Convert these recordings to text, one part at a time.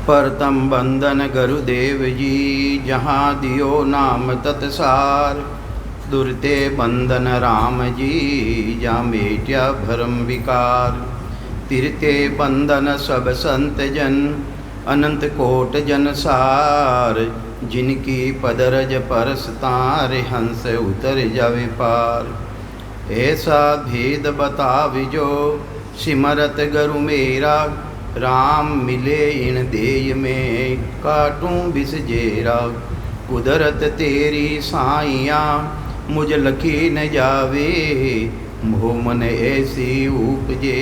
परतम बंदन गुरुदेव जी, जहाँ दियो नाम तत्सार। दुरते बंदन राम जी, जा मेट्या भरम विकार। तिरते बंदन सब संत जन, अनंत कोट जन सार। जिनकी पदरज परस तारे, हंस उतर जावे पार। ऐसा भेद बताविजो, सिमरत गुरु मेरा। राम मिले इन देय में, काटूं बिस जेरा। कुदरत तेरी साइया, मुझ लखी न जावे। मोह मन ऐसी उपजे,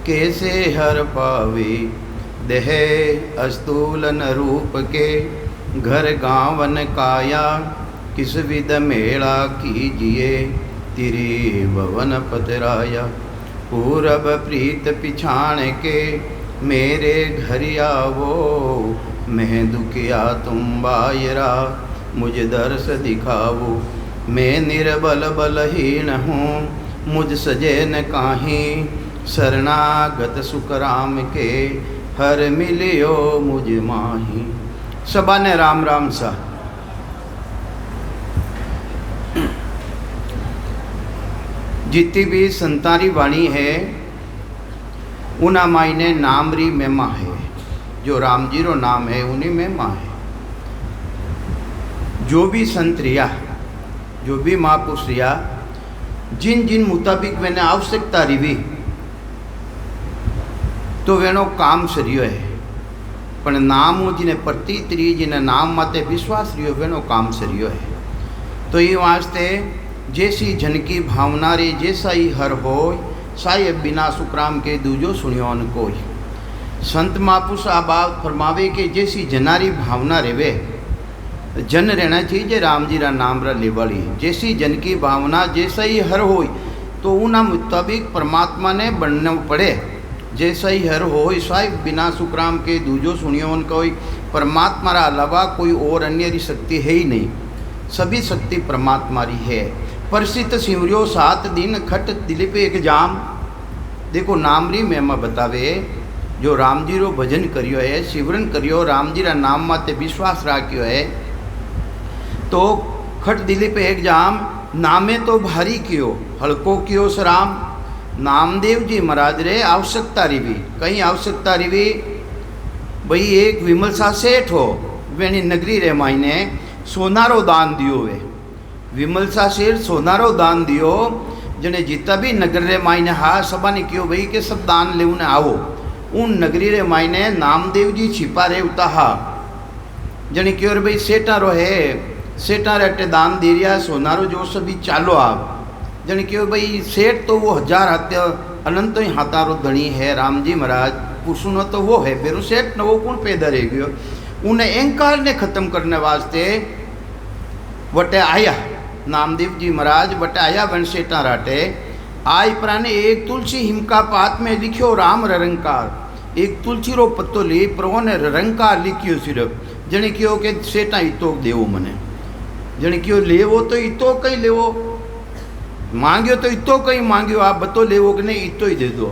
कैसे हर पावे। देह अस्तूलन रूप के, घर गावन काया। किस विध मेला कीजिए, तिरी भवन पतराया। पूरब प्रीत पिछाण के, मेरे घर आवो। मैं दुखिया तुम बायरा, मुझ दर्श दिखाओ। मैं निर्बल बलहीन हूँ, मुझ सजे न काहीं। शरणागत सुख राम के, हर मिलियो मुझ माही। सबा ने राम राम सा। जितनी भी संतारी वाणी है, उना मायने नाम री महिमा है। जो राम जी रो नाम है, उन्हीं महिमा है। जो भी संत रिया, जो भी महापुरुष रिया, जिन जिन मुताबिक मैंने आवश्यकता रिवी, तो वेनो काम सरियो है। पण नाम जिने प्रतीत री, जिने नाम माते विश्वास रियो, वेनो काम सरियो है। तो ये वास्ते जैसी जन की भावना रे, जैसा ही हर होय। साय बिना सुखराम के, दूजो सुनियो न कोई। संत महापुरुष आ बात फरमावे के जैसी जनारी भावना रेवे, जन रहना चाहिए राम जी रा नाम रा लेवाली। जैसी जन की भावना, जैसा ही हर होय, तो उना मुताबिक परमात्मा ने बनना पड़े। जैसा ही हर होय, साय बिना सुखराम के, दूजो सुनियो न कोई। परमात्मा रा अलावा कोई और अन्य शक्ति है ही नहीं। सभी शक्ति परमात्मा री है। परसित सिमरियो 7 दिन, खट दिलीप एक जाम। देखो नाम री महिमा बतावे। जो राम जी रो भजन करियो है, सिमरन करियो, राम जी रा नाम माते विश्वास राख्यो है, तो खट दिलीप एक जाम। नामे तो भारी कियो, हल्को कियो सराम। नामदेव जी महाराज रे आवश्यकता रिवी। कहीं आवश्यकता रिवी भाई, एक विमल सा सेठ हो, वेणी नगरी रे मायने सोनारो दान दियो वे। विमल सा शेर सोनारो दान दियो। जने जितना भी नगर रे मायने हा सबा ने क्यों भाई के सब दान ले उन्हें आओ। उन नगरी रे मायने नामदेव जी छिपा रे उता हा। जने क्यों रे भाई सेठा रो है, सेठा रे अट्टे दान दे रिया, सोनारो जो सभी चालो आप। जने क्यों भाई सेठ तो वो 1000 हत्या अनंत ही हाथारो धनी है राम जी महाराज। पुरुषों तो वो है, फिर सेठ न वो कौन पैदा रह गयो। उन्हें अहंकार ने खत्म करने वास्ते वटे आया नामदेव जी महाराज। वटे आया वन सेठा राटे आय प्राने। एक तुलसी हिमका पात में लिखियो राम रंकार। एक तुलसी रो पत्तो ले, प्रभु ने रंकार लिखियो सिर्फ। जने क्यों के सेठा इतो देवो मने। जने क्यों लेवो तो इतो कहीं लेवो, मांगियो तो इतो कहीं मांगियो। आप बतो लेवो कि नहीं, इतो ही दे दो।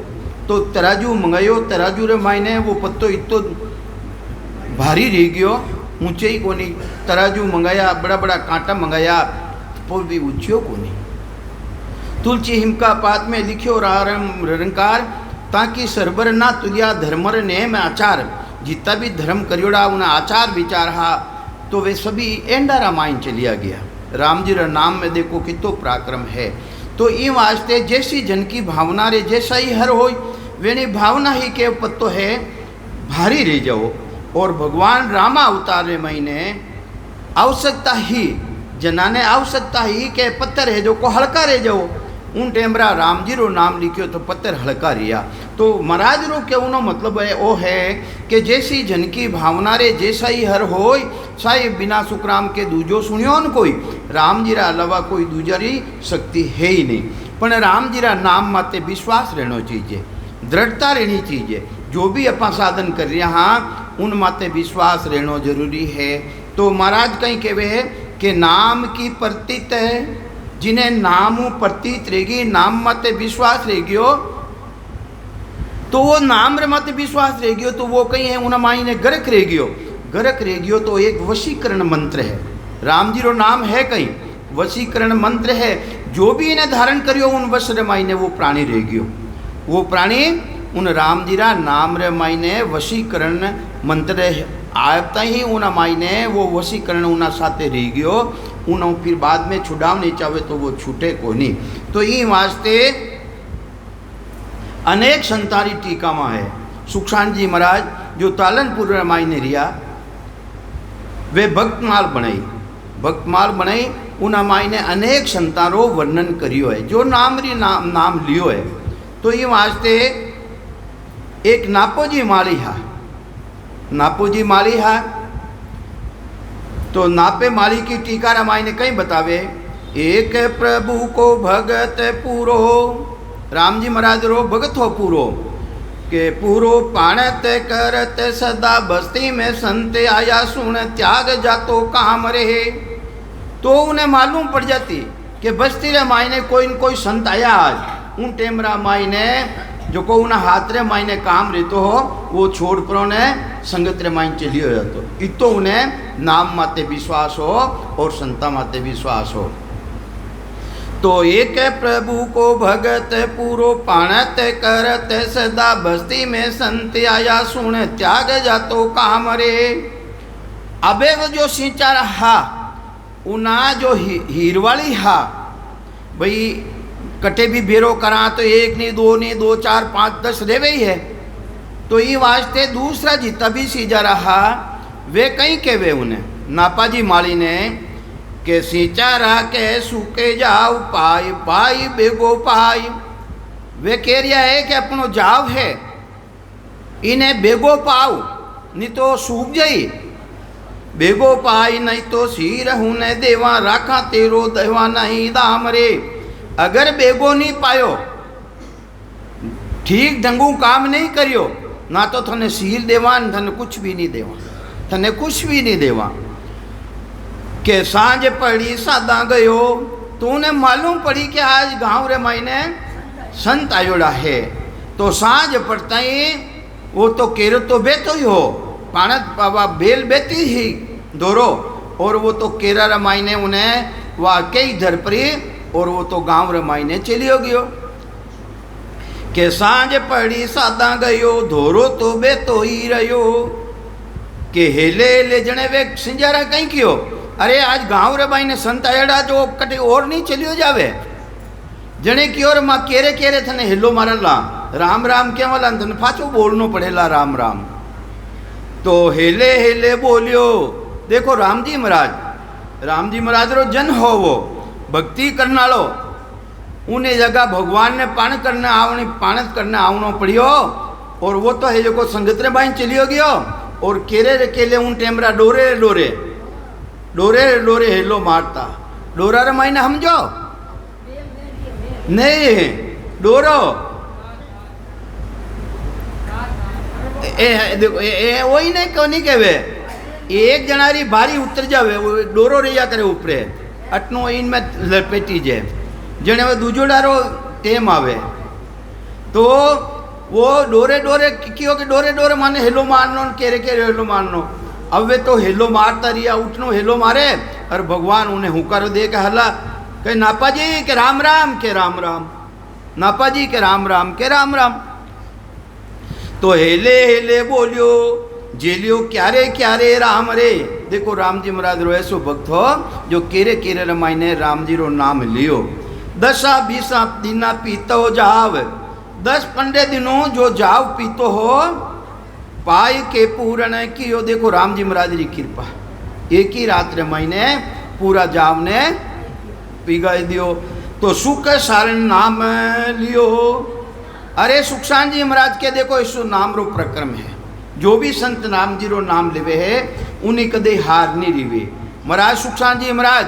तो तराजू मंगायो, तराजू रे मायने वो पत्तो इतो भारी रह गयो, ऊंचे ही कोनी। तराजू मंगाया, बड़ा बड़ा कांटा मंगाया, तो भी ऊंचियो कोनी। तुलसी हिमका पात में लिखियो राम रंकार, ताकि सरबर ना तुलिया धर्मर ने में आचार। जितना भी धर्म करियोड़ा उन्हें आचार विचार हा, तो वे सभी एंडा रामायण चलिया गया। राम जी रा नाम में देखो कितो पराक्रम है। तो ये वास्ते जैसी जन की भावना रे, जैसा ही हर होय, वेणी भावना ही के पत्तो है भारी रह जाओ। और भगवान रामा अवतार रे महीने आवश्यकता ही जनाने आवश्यकता ही के पत्थर है जो को हल्का रह जाओ। उन टेमरा राम जी रो नाम लिखियो तो पत्थर हल्का रिया। तो महाराज रो के उनो मतलब है वो है कि जैसी जन की भावना रे, जैसा ही हर होय, साई बिना सुखराम के दूजो सुनियो न कोई। राम जी रा अलावा कोई दूसरी शक्ति है ही नहीं। पण राम जी रा नाम माते विश्वास रहना चाहिए, दृढ़ता रहनी चाहिए। जो भी अपन साधन कर रहे हाँ, उन माते विश्वास रहना जरूरी है। तो महाराज कहीं कहवे है कि नाम की प्रतीत है, जिन्हें नाम प्रतीत रहेगी, नाम माते विश्वास रहेगियो, तो वो नाम रे मत विश्वास रह गयो, तो वो कहीं है उन माई ने गरक रह गयो तो एक वशीकरण मंत्र है। राम जी रो नाम है कहीं वशीकरण मंत्र है, जो भी इन्हें धारण करियो उन वश रे माई ने वो प्राणी रह गयो। वो प्राणी उन राम जी रा नाम रे माई ने वशीकरण मंत्र आता ही उन माई ने वो वशीकरण उना साथे रह गयो। उन फिर बाद में छुड़ाव नहीं चाहे तो वो छूटे को नहीं। तो ये वास्ते अनेक संतारी टीका में है। सुखसाण जी महाराज जो तालनपुर माई ने रिया वे भक्तमाल बनाई उन माई ने अनेक संतारो वर्णन करियो है, जो नाम री नाम लियो है। तो ये वास्ते एक नापोजी माली हा तो नापे माली की टीका रामाई ने कहीं बतावे, एक प्रभु को भगत पूरो, राम जी महाराज रो भगत हो पूरो के पूरो पाणत करत सदा बस्ती में संत आया सुन त्याग जातो काम रहे। तो उन्हें मालूम पड़ जाती कि बस्ती रे मायने कोई न कोई संत आया आज, उन टेमरा मायने जो को उन हाथ रे मायने काम रहतो हो वो छोड़ पर उन्हें संगत रे मायने चलियो जातो। इतो उन्हें नाम माते विश्वास हो और संता माते विश्वास हो। तो एक प्रभु को भगत पूरो पाणत करत सदा बस्ती में संत आया सुन त्याग जातो काम रे। अबे वो जो सिंचा रहा उना जो हीरवाली हा भाई कटे भी बेरो करा तो एक नहीं दो नहीं 2 4 5 10 रेवे ही है। तो ये वास्ते दूसरा जी तभी सीजा रहा वे कहीं के वे उन्हें नापाजी माली ने के सींचा रहा के सूके जाओ पाई पाई बेगो पाई। वे कह रिया है कि अपनो जाव है इन्हें बेगो पाओ नहीं तो सूख जाई, बेगो पाई नहीं तो सिर हूं ने देवा राखा तेरो देवा नहीं दाम रे। अगर बेगो नहीं पायो ठीक ढंगू काम नहीं करियो ना तो थने सील देवा थने कुछ भी नहीं देवा। के सांझ पड़ी सादा गयो तो उन्हें मालूम पड़ी कि आज गांव रे मायने संत आयोड़ा है। तो सांझ पड़ता ही वो तो केरो तो बेतो ही हो पाणत बाबा बेल बेती ही दोरो और वो तो केरा रे मायने उन्हें वाकई धर परी और वो तो गांव रे मायने चलियो गयो। के सांझ पड़ी सादा गयो धोरो तो बेतो ही रहो के हेले ले जने वे सिंजारा कहीं कियो। अरे आज गांव रे भाई ने संत आयड़ा जो कटे और नहीं चलियो जावे जने की और माँ केरे केरे थने हिलो मारला राम राम के वाला थने पाछो बोलनो पड़ेला राम राम। तो हेले हेले बोलियो। देखो राम जी महाराज रो जन हो वो भक्ति करना लो उन्हें जगह भगवान ने पाणत करने आवनो पड़ियो और वो तो है जो को संगत रे भाई चलियो गयो और केरे रे केले उन टेमरा डोरे हेलो मारता डोरा रे मायने समझो नहीं डोरो देखो वही नहीं क्यों नहीं कहवे एक जनारी बारी उतर जावे वो डोरो रिया करे ऊपरे अटनो इन में लपेटी जाए जने वो दूजो डारो टेम आवे तो वो डोरे क्यों कि डोरे माने हेलो मारनो केरे हेलो मारनो। अब वे तो हेलो मारता रिया उठनो हेलो मारे और भगवान उन्हें हुकार दे के हला कहे नापा जी के राम राम के राम राम नापा जी के राम राम के राम राम। तो हेले हेले बोलियो जेलियो क्यारे राम रे। देखो राम जी महाराज रो ऐसो भक्त हो जो केरे रमाइने राम जी रो नाम लियो। 10-20 दिना पीतो जाव 10-15 दिनों जो जाव पीतो हो पाई के पूरण कियो। देखो राम जी महाराज की कृपा एक ही रात रे महीने पूरा जाव ने पिगाई दियो। तो सुख सारण नाम लियो। अरे सुखसाण जी महाराज के देखो इस नाम रो प्रक्रम है जो भी संत नाम जी रो नाम लेवे है उन्हें कदे हार नहीं रिवे। महाराज सुखसाण जी महाराज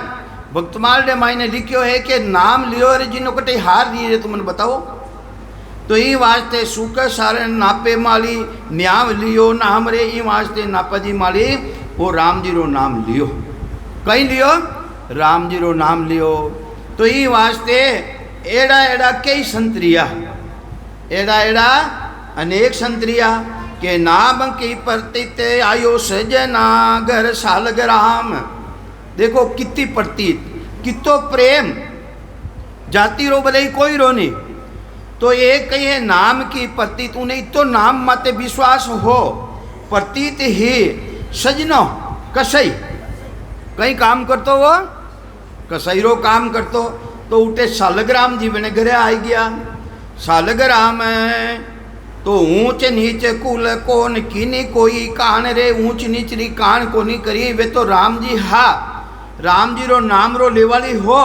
भक्तमाल रे मायने लिखियो है कि नाम लियो रे जिनो कटे हार नहीं रे तुमने बताओ। तो ये वास्ते सुख सारण नापे माली न्याम लियो नाम रे। ये वास्ते नापा जी माली वो राम जी रो नाम लियो कहीं लियो राम जी रो नाम लियो। तो ये वास्ते एड़ा कई संत रिया एड़ा अनेक संतरिया के नाम की प्रतीत आयो सजना घर सालग्राम। देखो कितनी प्रतीत, कितो प्रेम, जाति रो भले कोई रो नहीं, तो एक कही नाम की प्रतीत, उन्हें तो नाम माते विश्वास हो, प्रतीत ही सजनो कसई कहीं काम करतो, वो कसई रो काम करतो, तो उठे सालग्राम जी बने घरे आई गया। सालग्राम तो ऊंच नीच कुल कोन कीनी कोई कान रे, ऊंच नीच री कान कोनी करी, वे तो राम जी हा, राम जी रो नाम रो लेवाली हो,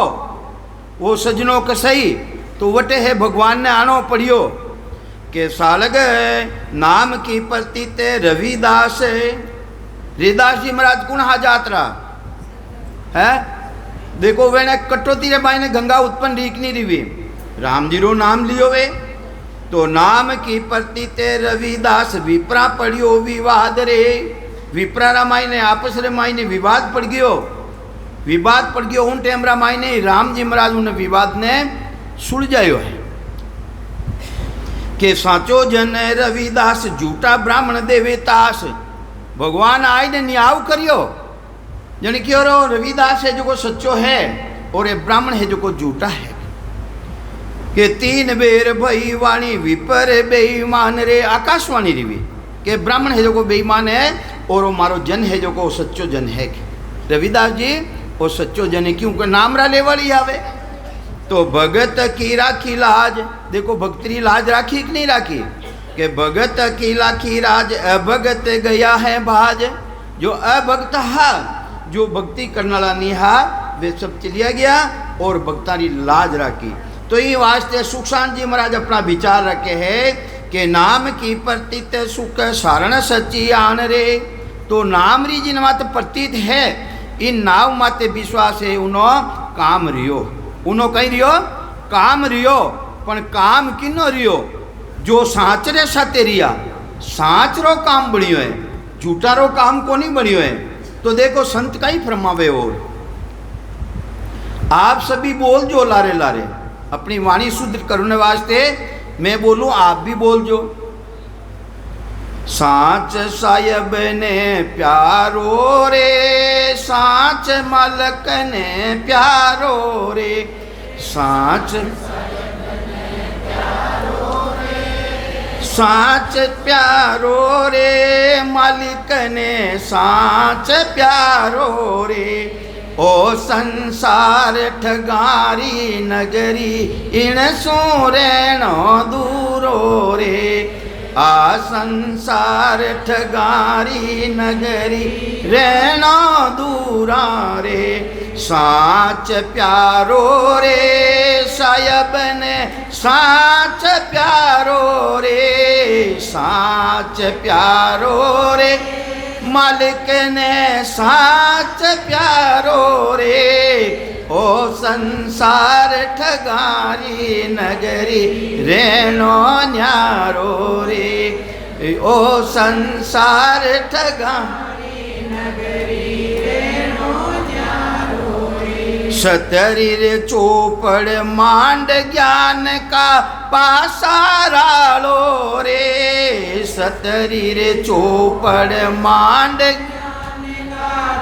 वो सजनो कसई। तो वटे है भगवान ने आनो पड़ियो के सालग नाम की प्रतीत रविदास। रविदास जी महाराज कुण हा जात्रा है, देखो वे ने कटोती रे बाई ने गंगा उत्पन्न रीकनी रिवी, राम जी रो नाम लियो वे, तो नाम की प्रतीत रविदास। विप्रा पढ़ियो विवाद रे, विप्रा रामाई ने आपस रे माई ने विवाद पड़ गयो, विवाद पड़ गयो उन टेम रामाई ने राम जी महाराज उन विवाद ने सुलझायो है के साचो जन रविदास झूठा ब्राह्मण देवेतास। भगवान आय ने न्याव करियो, जन क्यों रो रविदास है जो को सच्चो है और ये ब्राह्मण है जो को झूठा है। के तीन बेर भई वाणी विपर बेईमान रे, आकाशवाणी रिवी के ब्राह्मण है जो को बेईमान है और वो मारो जन है जो को सच्चो जन है। रविदास जी वो सच्चो जन है, क्योंकि नाम रा लेवल आवे। तो भगत की राखी लाज, देखो भक्ति लाज राखी कि नहीं राखी, के भगत की राखी राज अभगत गया है भाज। जो अभक्त हा, जो भक्ति करने वाला नहीं हा, वे सब चलिया गया और भक्तारी लाज राखी। तो ये वास्ते सुखशांत जी महाराज अपना विचार रखे है कि नाम की प्रतीत सुख सारण सच्ची आन रे। तो नाम री जिन माते प्रतीत है, इन नाम माते विश्वास है, उनो काम रियो, उनो कहीं रियो काम रियो, पण काम किनो रियो, जो साचरे साथे रिया, साच रो काम बनियो है, झूठा रो काम को नहीं बनियो है। तो देखो संत का ही फरमावे, और आप सभी बोल जो लारे लारे, अपनी वाणी शुद्ध करने वास्ते मैं बोलूं, आप भी बोल जो। साच सायब ने प्यारो रे, साच मालक ने प्यारो रे, साच साच प्यारो रे, मालिक ने साच प्यारो रे। ओ संसार ठगारी नगरी, इन सो रहनो दूरो रे। आ संसार ठगारी नगरी, रहनो दूरा रे। साच प्यारो रे, सायब ने साच प्यारो रे, साच प्यारो रे, मालिक ने साच प्यारो रे। ओ संसार ठगारी नगरी, रहनो न्यारो रे। ओ संसार ठगारी नगरी, रहनो न्यारो रे। सतरीर चौपड़ मांड ज्ञान का पासारालो रे। सतरीर चौपड़ मांड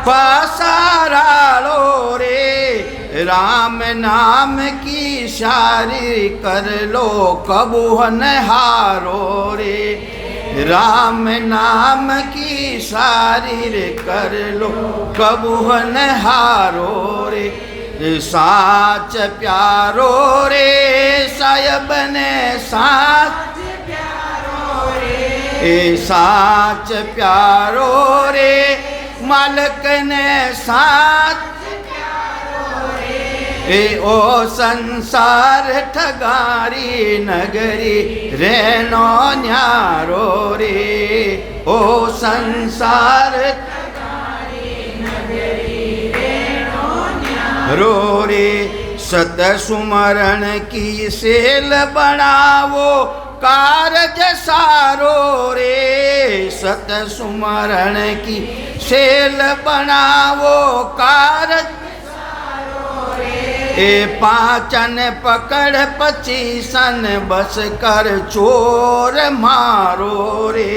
पासारालो रे। राम नाम की शारी कर लो कबूहन हारो रे। राम नाम की शारीर कर लो कबूहन हारो रे। साच प्यारो रे, सायब ने साच प्यारो रे। साच प्यारो रे, मालक ने साच प्यारो रे। ओ संसार ठगारी नगरी, रहनो न्यारो रे। ओ संसार ठगारी नगरी, रहनो न्यारो रे। सत सुमरण की सेल बनावो कारज सारो रे। सत सुमरण की सेल बनावो कारज सारो रे। ए पाचन पकड़ पचीसन बस कर चोर मारो रे।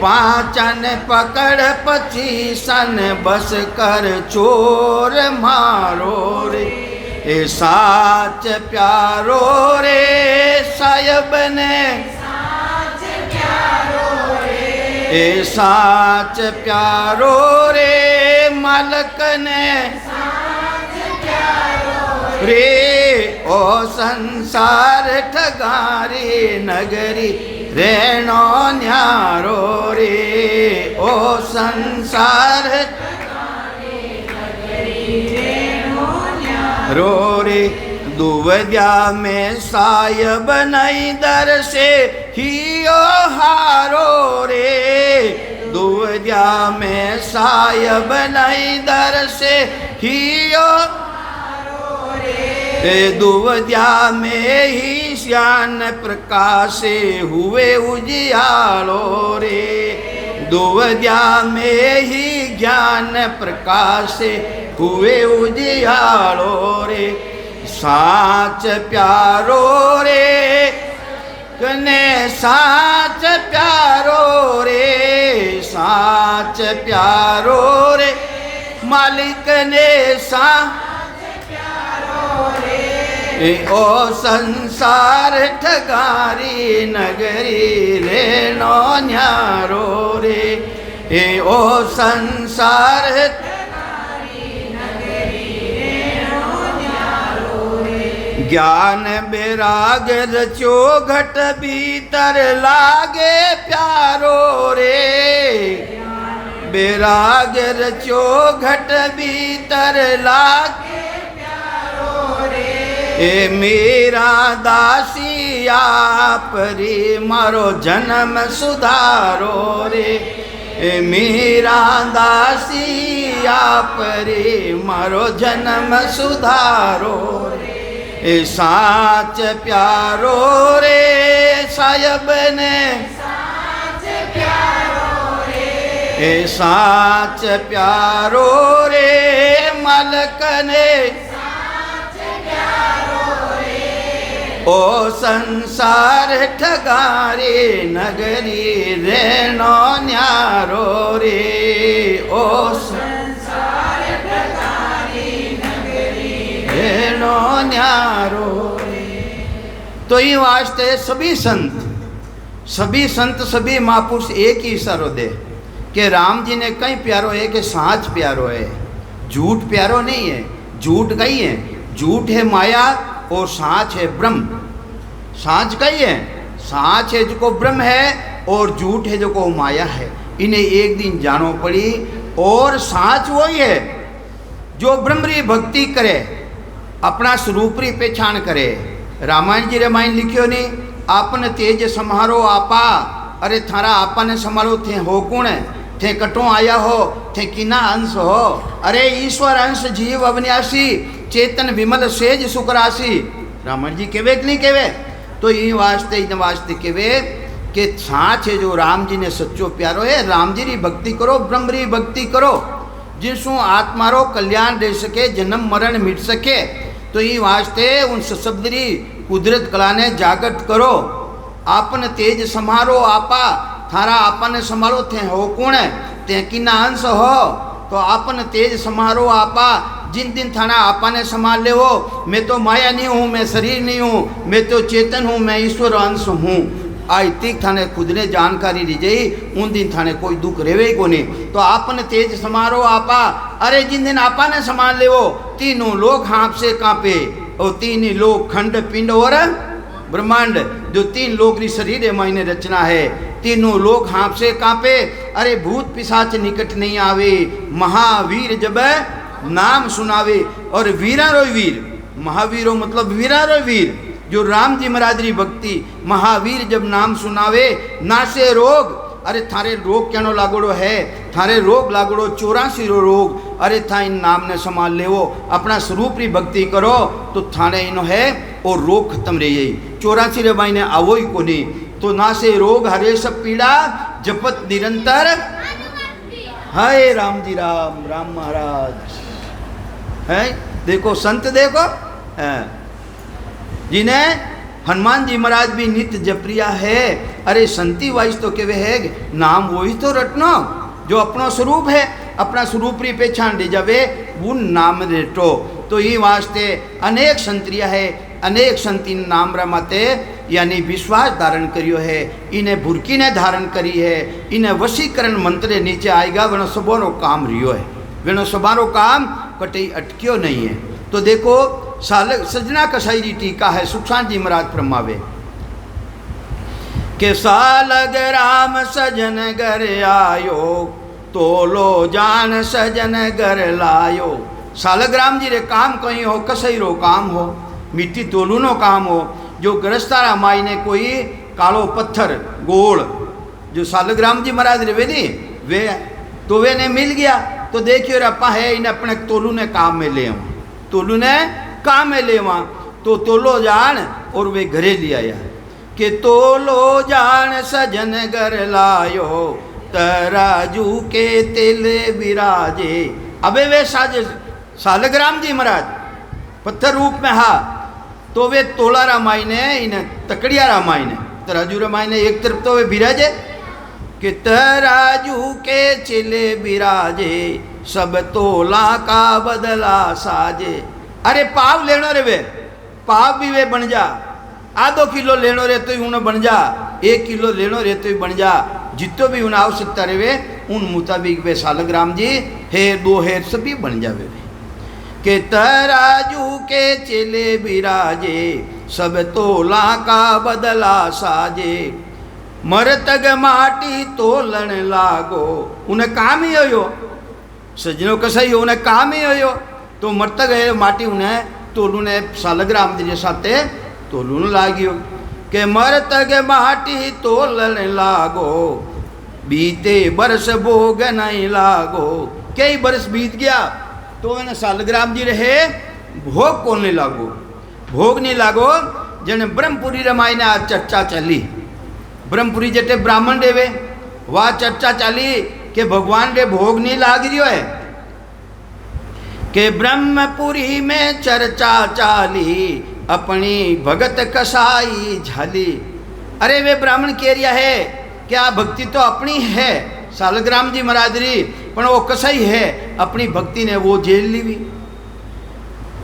पाचन पकड़ पचीसन बस कर चोर मारो रे। ए साच प्यारो रे साहिब ने, ए साच प्यारो रे मालक ने रे। ओ संसार ठगारी नगरी रहनो न्यारो रे। ओ संसार रो रे। दुवद्या में साहिब नहीं दर से हियो हारो रे। दुवद्या में साहिब नहीं दर से हियो दुवद्या में ही श्यान प्रकाश हुए उजियालो रे। दुवद्या में ही ज्ञान प्रकाश हुए उजियालो रे। साच प्यारो रे कने साच प्यारो रे। साच प्यारो रे मालिक ने ओ संसार ठगारी नगरी रहनो न्यारो रे। ए ओ संसार ज्ञान बैराग रचो घट भीतर लागे प्यारो रे। बैराग रचो घट भीतर लागे ए मेरा दासी आप रे मारो जन्म सुधारो रे। ए मेरा दासी आप रे मारो जन्म सुधारो रे। ए साच प्यारो रे साहिब ने, ए साच प्यारो रे मालक ने। ओ संसार ठगारे नगरी रहनो न्यारो रे। ओ संसार ठगारे नगरी रहनो न्यारो रे। तो ये वास्ते सभी संत सभी महापुरुष एक ही इशारो दे कि राम जी ने कई प्यारो है कि साच प्यारो है, झूठ प्यारो नहीं है। झूठ कई है, झूठ है माया और साच है ब्रह्म। साच कई है, साच है जो को ब्रह्म है और झूठ है जो को माया है। इन्हें एक दिन जानो पड़ी। और साच वही है जो ब्रह्म री भक्ति करे, अपना स्वरूप री पहचान करे। रामायण जी रामायण लिखियो नहीं, आपन तेज समारो आपा, अरे थारा आपन समारो थे हो कौन थे कटो आया हो थे किना अंश हो। अरे ईश्वर अंश जीव अविनाशी चेतन विमल सेज सुखराशि। रामायण जी केवे कि नहीं केवे? तो इन वास्ते केवे कि साच है जो राम जी ने सच्चो प्यारो है। राम जी री भक्ति करो, ब्रह्म री भक्ति करो, जिसु आत्मा रो कल्याण दे सके, जन्म मरण मिट सके। तो ये वास्ते उन शब्द री कुदरत कला ने जागृत करो। आपन तेज समारो आपा, थारा आपन समारो थे हो कौन ते किना अंश हो। तो आपन तेज समारो आपा, जिन दिन थाना आपा ने संभाल ले हो। मैं तो माया नहीं हूँ, मैं शरीर नहीं हूँ, मैं तो चेतन हूँ, मैं ईश्वर अंश हूँ। आज तक थाने खुद ने जानकारी दी जाई, उन दिन थाने कोई दुख रेवे को नहीं। तो आपने तेज समारो आपा, अरे जिन दिन आपा ने संभाल ले हो, तीनों लोग हाँप से कांपे। और तीन ही लोग खंड पिंड और ब्रह्मांड, जो तीन लोग री शरीर है मायने रचना है, तीनों लोग हाँप से कांपे। अरे भूत पिशाच निकट नहीं आवे, महावीर जब नाम सुनावे। और वीरारो वीर, महावीरो मतलब वीरारो वीर, जो राम जी महाराज री भक्ति। महावीर जब नाम सुनावे, नासे रोग। अरे थारे रोग क्या लागोड़ो है, थारे रोग लागोड़ो 84 रोग। अरे था इन नाम ने संभाल ले वो, अपना स्वरूप री भक्ति करो तो थाने इनो है और रोग खत्म रह जाई। 84 रे भाई ने आवो ही को नहीं। तो नासे रोग हरे सब पीड़ा, जपत निरंतर हाय राम जी राम, राम महाराज है। देखो संत देखो जिन्हें हनुमान जी महाराज भी नित्य जप्रिया है। अरे संती वाइस तो केवे है नाम वही तो रटनो जो अपनो स्वरूप है, अपना स्वरूप री पहचान दे जावे वो नाम रेटो। तो ये वास्ते अनेक संतरिया है, अनेक संती नाम रमाते यानी विश्वास धारण करियो है, इन्हें भुरकी ने धारण करी है, इन्हें वशीकरण मंत्र नीचे आएगा वनो सबोरो काम रियो है, वनो सबारो काम कटई अटक्यो नहीं है। तो देखो सजना कसाई जी टीका है सुखसांत जी महाराज फरमावे के सालग राम सजन घर आयो तोलो जान सजन घर लायो। सालग राम जी रे काम कहीं हो, कसई रो काम हो, मिट्टी तोलू नो काम हो, जो गृहस्थारा माई ने कोई कालो पत्थर गोल जो सालग राम जी महाराज रे वे नहीं वे तो वे ने मिल गया तो देखियो रप्पा है इन्हें अपने तोलू ने काम में ले आऊँ, तोलू ने काम में ले वहाँ तो तोलो जान और वे घरे ले आया कि तोलो जान सजन घर लायो तराजू के तिल विराजे। अबे वे सालग राम जी महाराज पत्थर रूप में हा तो वे तोला रामाई ने इन्हें तकड़िया रामाई ने तराजू रामाई ने एक तरफ तो वे विराजे कि तराजू के चिले विराजे सब तोला का बदला साजे। अरे पाव लेनो रे वे पाव भी वे बन जा, आधो किलो लेनो रे तो ही उन्हें बन जा, 1 किलो लेनो रे तो ही बन जा, जितो भी उन्हें आवश्यकता रे वे उन मुताबिक वे सालग राम जी हेर 2 हेर सभी बन जावे के तराजू के चिले विराजे सब तोला का बदला साजे। मरतग माटी तोलन लागो उन्हें काम ही हो सजनों कसाई हो उन्हें काम ही हो तो मरतग है माटी उन्हें तोलू ने सालग राम जी साथे तोलू लागियो के मरतग माटी तोलन लागो बीते बरस भोग नहीं लागो। कई बरस बीत गया तो इन्हें सालग राम जी रहे भोग कौन नहीं लागो, भोग नहीं लागो। जने ब्रह्मपुरी रमाई ने आज चर्चा चली, ब्रह्मपुरी जटे ब्राह्मण देवे वह चर्चा चली कि भगवान रे भोग नहीं लाग रियो है कि ब्रह्मपुरी में चर्चा चाली अपनी भगत कसाई झाली। अरे वे ब्राह्मण कह रिया है क्या भक्ति तो अपनी है सालग राम जी महाराज री पर वो कसाई है अपनी भक्ति ने वो जेल ली भी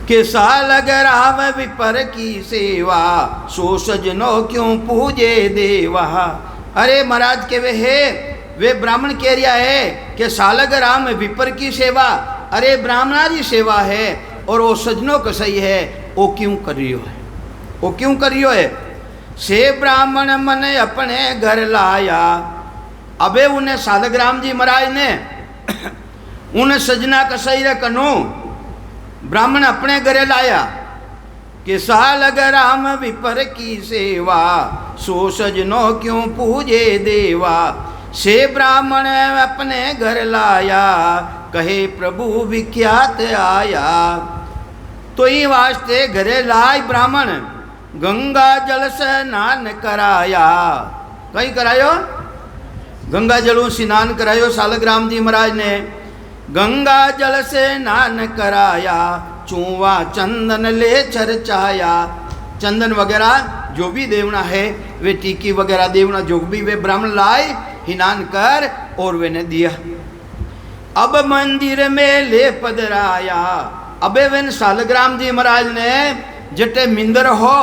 के सालग राम विपर की सेवा सो सजनो क्यों पूजे देवा। अरे महाराज के वे ब्राह्मण कह रिया है कि सालग राम विपर की सेवा, अरे ब्राह्मणारी सेवा है और वो सजनों कसाई है वो क्यों कर रियो है, वो क्यों कर रियो है। से ब्राह्मण मन अपने घर लाया। अबे उन्हें सालग राम जी महाराज ने उन सजना कसाई रे कनो ब्राह्मण अपने घरे लाया कि सालग राम विपर की सेवा सो सजनो क्यों पूजे देवा। से ब्राह्मण अपने घर लाया कहे प्रभु विख्यात आया। तो ये वास्ते घरे लाई ब्राह्मण गंगा जल स्नान कराया। कहीं करायो गंगा जलों स्नान करायो सालग राम जी महाराज ने गंगा जल से स्नान कराया। चूवा चंदन ले चर्चाया। चंदन वगैरह जो भी देवना है वे टीकी वगैरह देवना जो भी वे ब्राह्मण लाए हिनान कर और वे ने दिया। अब मंदिर में ले पधराया। अबे वे सालग राम जी महाराज ने जटे मिंदर हो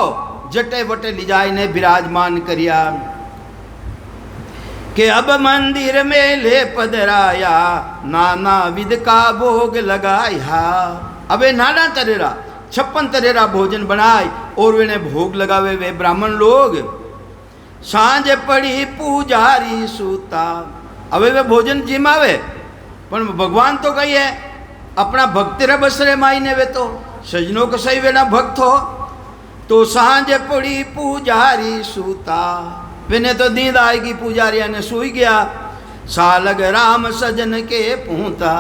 जटे वटे लिजाई ने विराजमान करिया कि अब मंदिर में ले पधराया नाना विध का भोग लगाया। अबे नाना तरेरा 56 तरेरा भोजन बनाए और वे भोग लगावे वे ब्राह्मण लोग। सांझ पड़ी पूजारी सूता। अबे वे भोजन जिमावे पर भगवान तो कही है अपना भक्ति रे बसरे माई ने वे तो सजनों को सही वे ना भक्त हो। तो सांझ पड़ी पूजारी सूता। वेने तो नींद आएगी पुजारिया ने सोई गया। सालग राम सजन के पूता।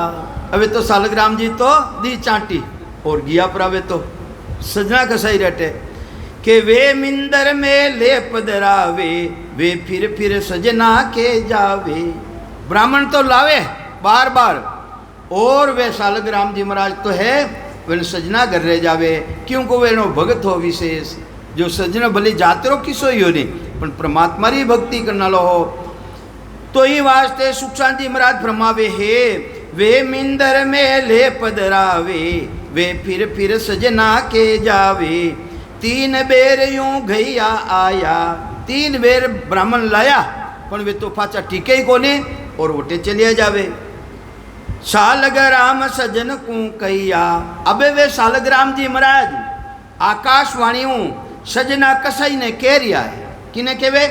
अबे तो सालग राम जी तो दी चांटी और गया पर अबे तो सजना का सही रहते कि वे मिंदर में ले पधरावे वे फिर सजना के जावे। ब्राह्मण तो लावे बार बार और वे सालग राम जी महाराज तो है वे सजना घर रह जावे, क्योंकि वेनो भगत हो विशेष। जो सजना भले जातरो किसो ही हो नहीं, पण परमात्मा री भक्ति करना लो हो। तो ही वास्ते सुख शांति महाराज फरमावे है, वे मिंदर में ले पधरावे, वे फिर सजना के जावे। 3 बेर यूं गैया आया, 3 बेर ब्राह्मण लाया, पण वे तो पाचा टीके ही कोने और वोटे चलिया जावे। सालग्राम सजन को कैया, अबे वे सालग्राम जी महाराज आकाशवाणी सजना कसाई ने कह रिया है, किने केवे?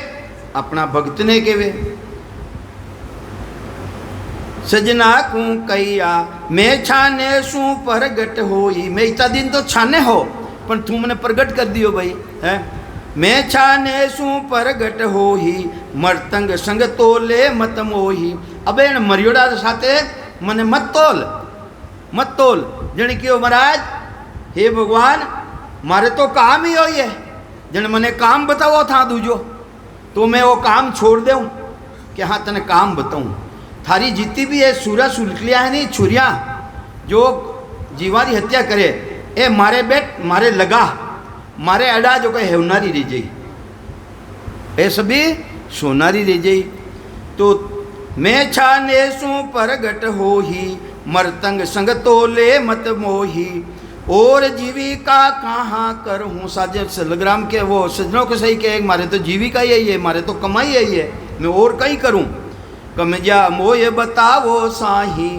अपना भक्त ने केवे। सजना को कैया मैं छाने सू प्रगट होई, मैं इतना दिन तो छाने हो पर तू मैंने प्रगट कर दियो भाई है। मैं छाने सू प्रगट होही, मरतंग संग तोले मत मोही। अबे मरियोड़ा साथे मने मत तोल जन क्यों महाराज, हे भगवान मारे तो काम ही हो है, जन मने काम बताओ था दूजो तो मैं वो काम छोड़ दूँ कि हाँ तने काम बताऊँ। थारी जितनी भी है सूरा सुलकलिया है नहीं छुरिया जो जीवारी हत्या करे, ए मारे बेट मारे लगा मारे अड़ा जो कहे हेवनारी रह जाई, ए सभी सोनारी रह जाई। तो मैं छाने सू प्रगट होही, मरतंग संग तोले मत मोही। और जीविका कहाँ करहूँ, साजे सलग्राम के वो सजनों के सही के मारे तो जीविका यही है, मारे तो कमाई यही है, मैं और कहीं करूँ। कमजा मोय बतावो साही,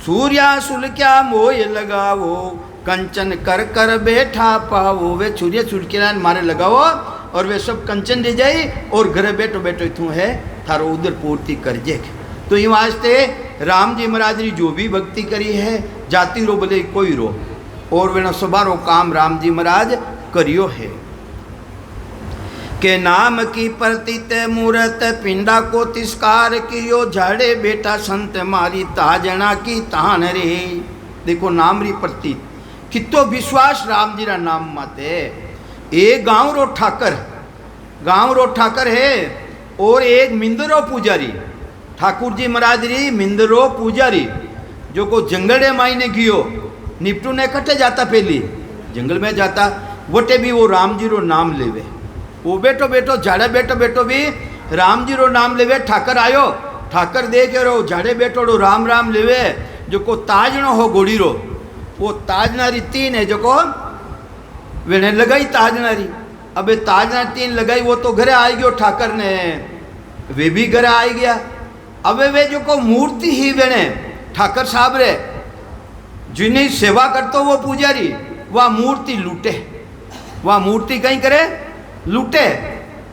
सूर्या सुल क्या मोय लगावो। कंचन कर कर बैठा पावो, वे सूर्य सुलकिया मारे लगाओ और वे सब कंचन दे जाई और घरे बैठो बैठो इतू है थारो उधर पूर्ति कर जे। तो ये वास्ते राम जी महाराज ने जो भी भक्ति करी है, जाति रो बोले कोई रो, और वे सबारो काम राम जी महाराज करियो है। के नाम की प्रतीत मूरत पिंडा को तिस्कार कियो, झाड़े बेटा संत मारी ताजना की तान रे। देखो नाम री प्रतीत कितो विश्वास राम जी रा नाम माते। एक गांव रो ठाकर है और एक मिंदरो पुजारी, ठाकुर जी महाराज री मिंदरो पुजारी जो को जंगल मायने गियो, निपटू ने कटे जाता, पहली जंगल में जाता, वोटे भी वो राम जी रो नाम लेवे। वो बेटो झाड़े बेटो भी राम जी रो नाम लेवे। ठाकर आयो, ठाकर देखे रो झाड़े बेटो रो राम राम लेवे। जो को ताजनो हो घोड़ी रो, वो ताजनारी 3 है जो को वेने लगाई ताजनारी। अबे ताजनारी 3 लगाई, वो तो घरे आ गयो ठाकर ने, वे भी घरे आ गया। अबे वे जो को मूर्ति ही वेने ठाकर साहब रे जिन्हें सेवा करतो वो पुजारी, वह मूर्ति लूटे, वह मूर्ति कहीं करे लूटे।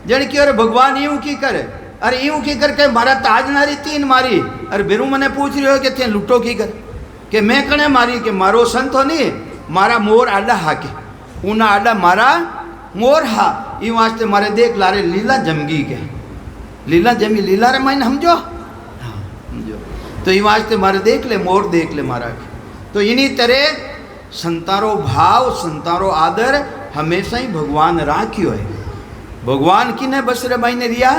जन की अरे भगवान यूं की करे, अरे यूं की करके मारा ताजनारी 3 मारी। अरे बेरू मने पूछ रही हो कि थे लूटो की कर, कि मैं कने मारी, कि मारो संत हो नहीं, मारा मोर आडा हाके, ऊना आडा मारा मोर हा। ई वास्ते मारे देख लारे लीला जमगी के, लीला जमी लीला रे माइन समझो, समझो। तो ई वास्ते मारे देख ले मोर देख ले मारा के। तो इन्हीं तरह संतारो भाव संतारो आदर हमेशा ही भगवान राखियो है। भगवान की ने बसरे मायने रिया,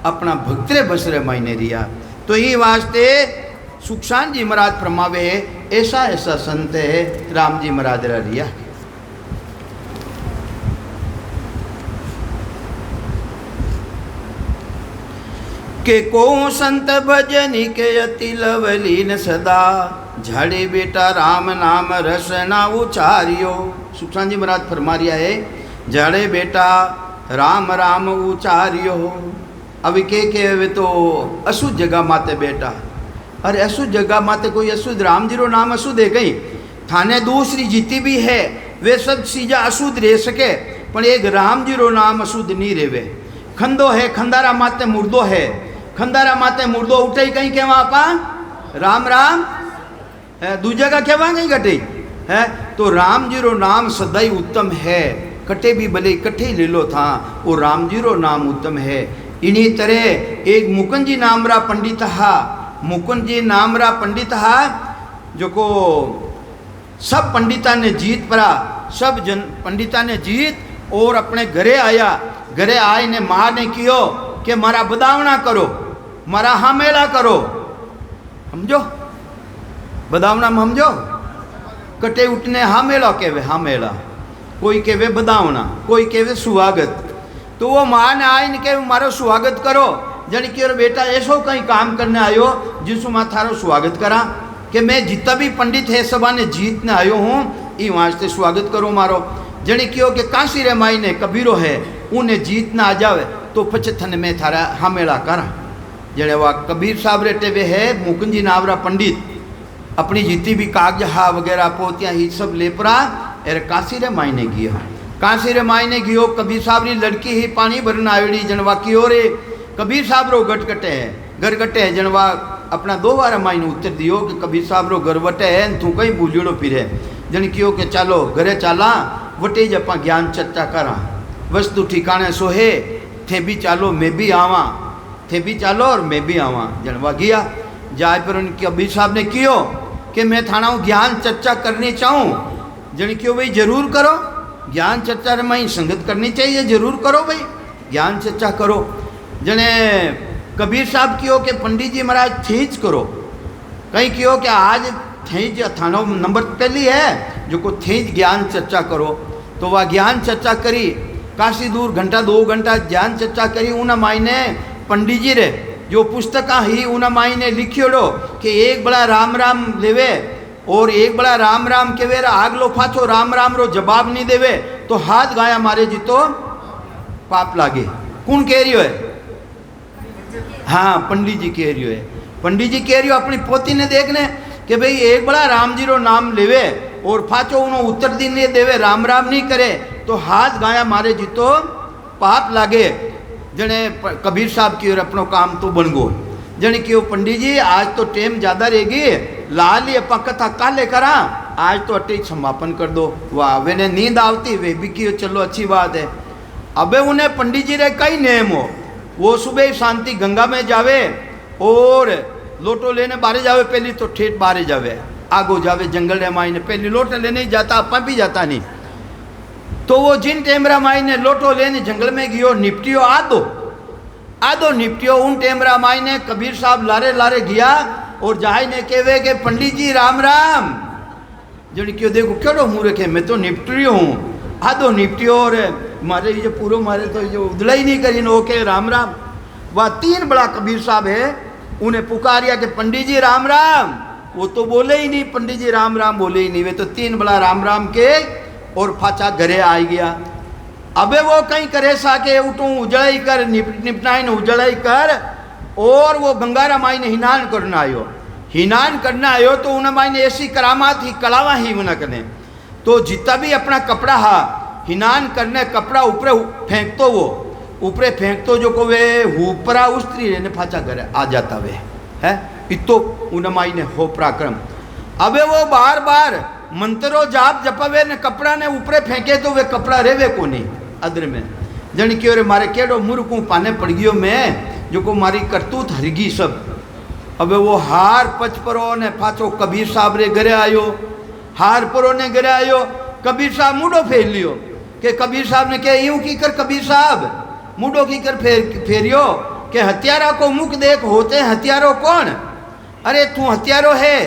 अपना भक्तरे बसरे मायने रिया। तो ये वास्ते सुखशान जी महाराज फरमावे ऐसा ऐसा संत है राम जी महाराज रा रिया। के को संत भजनी के अति लवलीन सदा, झाड़े बेटा राम नाम रस ना उचारियो। सुखशान जी महाराज फरमा रिया है, झाड़े बेटा राम राम उचारियो। अब के वे तो अशुद्ध जगह माते बेटा, अरे अशुद्ध जगह माते कोई अशुद्ध राम जी रो नाम अशुद्ध है कहीं, थाने दूसरी जीती भी है वे सब चीज़ा अशुद्ध रह सके, पर एक राम जी रो नाम अशुद्ध नहीं रेवे। खंदो है खंदारा माते मुर्दो है, खंदारा माते मुर्दो उठे कहीं केवा आपा राम राम है, दूजा का केवा कहीं कटे है। तो राम जी रो नाम सदाई उत्तम है, कटे भी भले इकट्ठे ही ले लो था, वो राम जी रो नाम उत्तम है। इन्हीं तरह एक मुकुंद जी नामरा पंडित हा, मुकुंद जी नामरा पंडित हा, जो को सब पंडिता ने जीत परा, सब जन पंडिता ने जीत और अपने घरे आया। घरे आए ने माँ ने कियो कि मारा बदावना करो, मारा हामेला करो, समझो बदावना में समझो कटे उठने हाँ मेला कहवे, हाँ मेला, कोई कहवे बधावना, कोई कहवे स्वागत। तो वो माँ ने आईने के मारो स्वागत करो, जन की और बेटा ऐसो कहीं काम करने आयो जिसको मैं थारो स्वागत करा, कि मैं जितना भी पंडित है सभा ने जीतने आयो हूँ, ये वास्ते स्वागत करो मारो। जने क्यों कि काशी रे माई ने कबीरो है उन्हें जीतना आ जावे तो पचथन में थारा हमेला करा। जने वह कबीर साहब रेटे वे है मुकुंद जी नावरा पंडित, अपनी जीती भी कागज हा वगैरह पोतियाँ ही सब लेपरा एर काशी रे माई ने गियो। काशी रे माई ने गियो, कबीर साहब री लड़की ही पानी भरना आयोड़ी, जनवा की ओर कबीर साहब रो गट कटे है, घर कटे है, जनवा अपना 2 बार माई ने उत्तर दियो कि कबीर साहब रो घर वटे है, तू कहीं भूलियोड़ो फिरे। जन कियो कि चलो घरे चाला, वटे ज अपा ज्ञान चर्चा करा, वस्तु ठिकाने सोहे, थे भी चालो मैं भी आवा, थे भी चालो और मैं भी आवा। जनवा गया, जाए पर उनके कबीर साहब ने कियो कि मैं थाना ज्ञान चर्चा करनी चाहूँ। जन क्यों भाई जरूर करो, ज्ञान चर्चा में संगत करनी चाहिए, जरूर करो भाई, ज्ञान चर्चा करो। जने कबीर साहब कियो कि पंडित जी महाराज थीज करो, कहीं कियो कि आज थीज थानो नंबर पहली है जो को थीज ज्ञान चर्चा करो। तो वह ज्ञान चर्चा करी, काशी दूर घंटा 2 घंटा ज्ञान चर्चा करी। उन मायने पंडित जी रे जो पुस्तक ही उन मायने लिखियोड़ो कि एक बड़ा राम राम लेवे और एक बड़ा राम राम केवे, आगलो फाचो राम राम रो जवाब नहीं देवे तो हाथ गाया मारे जी तो पाप लागे। कौन कह रही है? हाँ, पंडित जी कह रही है। पंडित जी कह रही हो अपनी पोती ने देखने कि भाई एक बड़ा राम जी रो नाम लेवे और फाचो उन्हों उत्तर दिन नहीं देवे, राम राम नहीं करे तो हाथ गाया मारे जी तो पाप लागे। जने कबीर साहब की और अपनो काम तो बन गो। जने क्यों पंडित जी आज तो टेम ज़्यादा रहेगी, लाल ही अपा कथा काले करा, आज तो अटे समापन कर दो। वाह, वे ने नींद आवती, वे भी क्यों चलो अच्छी बात है। अबे उन्हें पंडित जी रे कई नेम हो, वो सुबह शांति गंगा में जावे और लोटो लेने बारे जावे, पहली तो ठेठ बारे जावे, आगो जावे जंगल रे माई ने, पहली लोटो लेने ही जाता, अपा भी जाता नहीं। तो वो जिन टेमरा माई ने लोटो लेने जंगल में गियो, निपटियो आदो निपटियो। उन टेमरा माई ने कबीर साहब लारे लारे गया और जाए ने कहवे के पंडित जी राम राम। जन क्यों देखो क्यों मुँह रखे, मैं तो निपटियो हूँ, आदो निपटियो और मारे ये पूरो मारे तो जो उदला ही नहीं करी नो के राम राम। वह 3 बड़ा कबीर साहब है, उन्हें पुकारिया कि पंडित जी राम राम, वो तो बोले ही नहीं, पंडित जी राम राम बोले ही नहीं, वे तो 3 बड़ा राम राम के और फाचा घरे आ गया। अबे वो कहीं करे साके उठूँ उजड़ाई कर, निपटाई न उजड़ाई कर, और वो गंगारा माई ने हिनान करना आयो, हिनान करना आयो तो उन माई ने ऐसी करामात ही कलावा ही उन्हें करने। तो जितना भी अपना कपड़ा हा हिनान करने कपड़ा ऊपरे फेंकतो, वो ऊपरे फेंकतो जो को वे ऊपरा उस्तरी रहने फाचा घरे आ जाता वे है। इतो उन माई ने हो पराक्रम। अबे वो बार बार मंत्रो जाप जपावे ने कपड़ा ने ऊपरे फेंके तो वे कपड़ा रेवे को नहीं अदर में। जन की ओरे मारे केड़ो मुर्कू पाने पड़ गयो मैं जो को मारी करतूत हरगी सब। अबे वो हार पचपरो ने फाचो कबीर साहब रे घरे आयो, हार परो ने घरे आयो, कबीर साहब मुडो फेर लियो के कबीर साहब ने कहा यूं की कर कबीर साहब मुडो की कर फेरियो के हथियारा को मुख देख होते हथियारों कौन? अरे तू हथियारो है,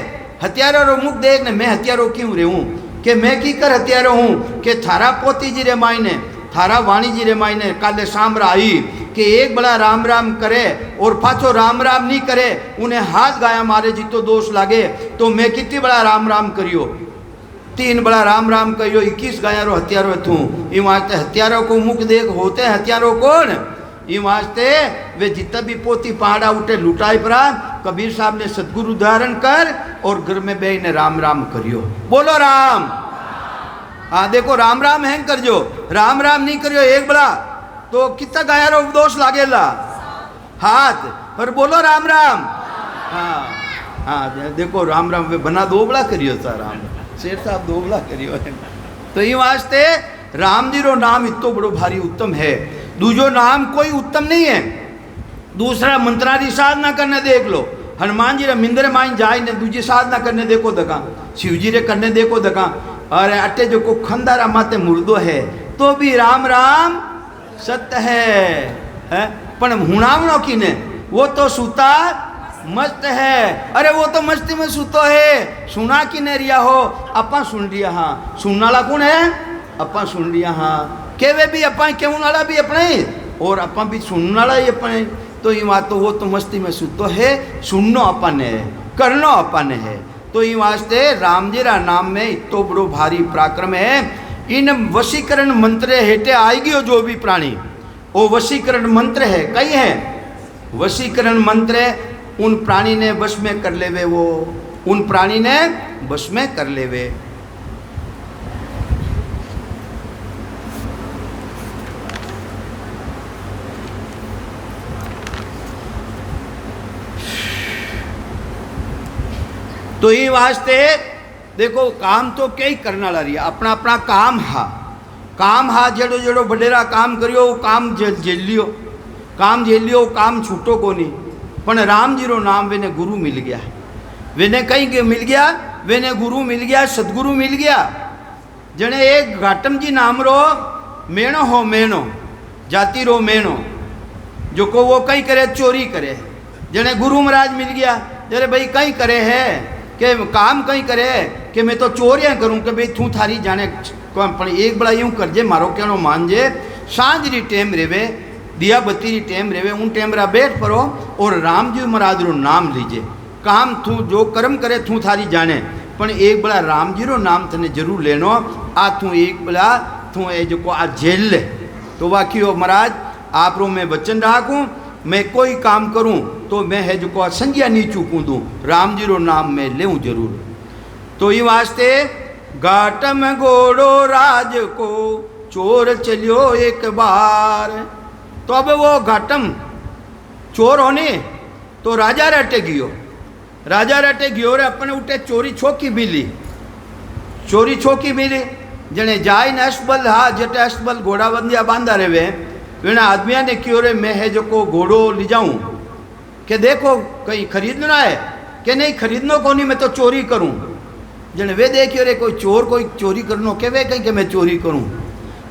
हथियारों रो मुख देख ने मैं हथियारों क्यों रे हूँ कि मैं की कर हथियारो हूँ कि थारा पोती जी रे माई ने थारा वाणी जी रे माई ने काले शाम आई कि एक बड़ा राम राम करे और पाछो राम राम नहीं करे उन्हें हाथ गाया मारे जी तो दोष लागे। तो मैं कितनी बड़ा राम राम करियो, 3 बड़ा राम राम करियो, 21 गाया रो हथियारों थू। ये वास्ते हथियारों को मुख देख होते हथियारों कौन? ये वास्ते वे जितना भी पोती पहाड़ा उठे लुटाई परा कबीर साहब ने सदगुरु उदाहरण कर और घर में बे ने राम राम करियो। बोलो राम। हाँ देखो राम राम हैंग कर जो, राम राम नहीं करियो एक बड़ा तो कितना गाया रो दोष लागेला हाथ और बोलो राम राम। हाँ हाँ देखो राम राम वे बना 2 बड़ा करियो था राम शेर साहब 2 बड़ा करियो है। तो ये वास्ते राम जी रो नाम इतो बड़ो भारी उत्तम है। दूजो नाम कोई उत्तम नहीं है। दूसरा मंत्रारी साधना करने देख लो, हनुमान जी रे मिंदर माइन जाए ने दूजी साधना करने देखो दका, शिव जी रे करने देखो दका। और अटे जो को खंदारा माते मुर्दो है तो भी राम राम सत्य है पण हुणावनो की ने वो तो सूता मस्त है। अरे वो तो मस्ती में सुतो है, सुना कि नहीं रिया हो, अपा सुन रिया हाँ। सुनने वाला कौन है? अपा सुन रिया हाँ। के वे भी अपा, क्यों वाला भी अपने और अपा भी सुनने वाला ही अपने। तो ये बात तो वो तो मस्ती में सुतो है, सुननो अपन है, करनो अपन है। तो ये वास्ते राम जी रा नाम में इतो बड़ो भारी पराक्रम है। इन वशीकरण मंत्र हेटे आएगी जो भी प्राणी, वो वशीकरण मंत्र है। कई है वशीकरण मंत्र, उन प्राणी ने वश में कर लेवे, वो उन प्राणी ने वश में कर लेवे। तो ये वास्ते देखो काम तो कई करने वाला रही, अपना अपना काम हा, काम हा जेड़ो जेड़ो बडेरा काम करियो, काम झेल लियो, काम झेल लियो, काम छूटो को नहीं। पण राम जी रो नाम वेने गुरु मिल गया, वेने कहीं मिल गया, वेने गुरु मिल गया, सदगुरु मिल गया। जने एक घाटम जी नाम रो मेणो हो, मेणो जाति रो मेणो, जो को वो कहीं करे चोरी करे। जने गुरु महाराज मिल गया, जरे भाई कहीं करे है कि काम कहीं करे कि मैं तो चोरियाँ करूँ कि भाई तू थारी जाने पण एक बड़ा यूँ कर जे, मारो कहनो मान जे। सांझ री टेम रेवे, दिया बत्ती री टेम रेवे, उन टेम रा बैठ परो और राम जी महाराज रो नाम लीजे। काम तू जो कर्म करे तू थारी जाने, पण एक बड़ा राम जी रो नाम तने जरूर लेनो। आ तू एक बड़ा तू ए जो को आ झेल ले। तो बाकी हो महाराज आप रो मैं वचन राखूँ, मैं कोई काम करूं तो मैं है जो को संज्ञा नहीं चूकूं दूँ, राम जी रो नाम मैं लेऊं जरूर। तो ये वास्ते घाटम घोड़ो राज को चोर चलियो एक बार। तो अब वो घाटम चोर होने तो राजा रटे गियो, राजा रटे गियो रे अपने उठे चोरी छोकी मिली, चोरी छोकी मिली। जने जाय न अष्टबल हा जटे अष्टबल घोड़ा बंदिया बांधा रेवे, वेना आदमिया ने क्यों रे मैं है जो को घोड़ो ले जाऊं कि देखो कहीं खरीदना है कि नहीं खरीदनो को नहीं, मैं तो चोरी करूं। जने वे देखियो रे कोई चोर कोई चोरी करनो के वे कहीं कि मैं चोरी करूं।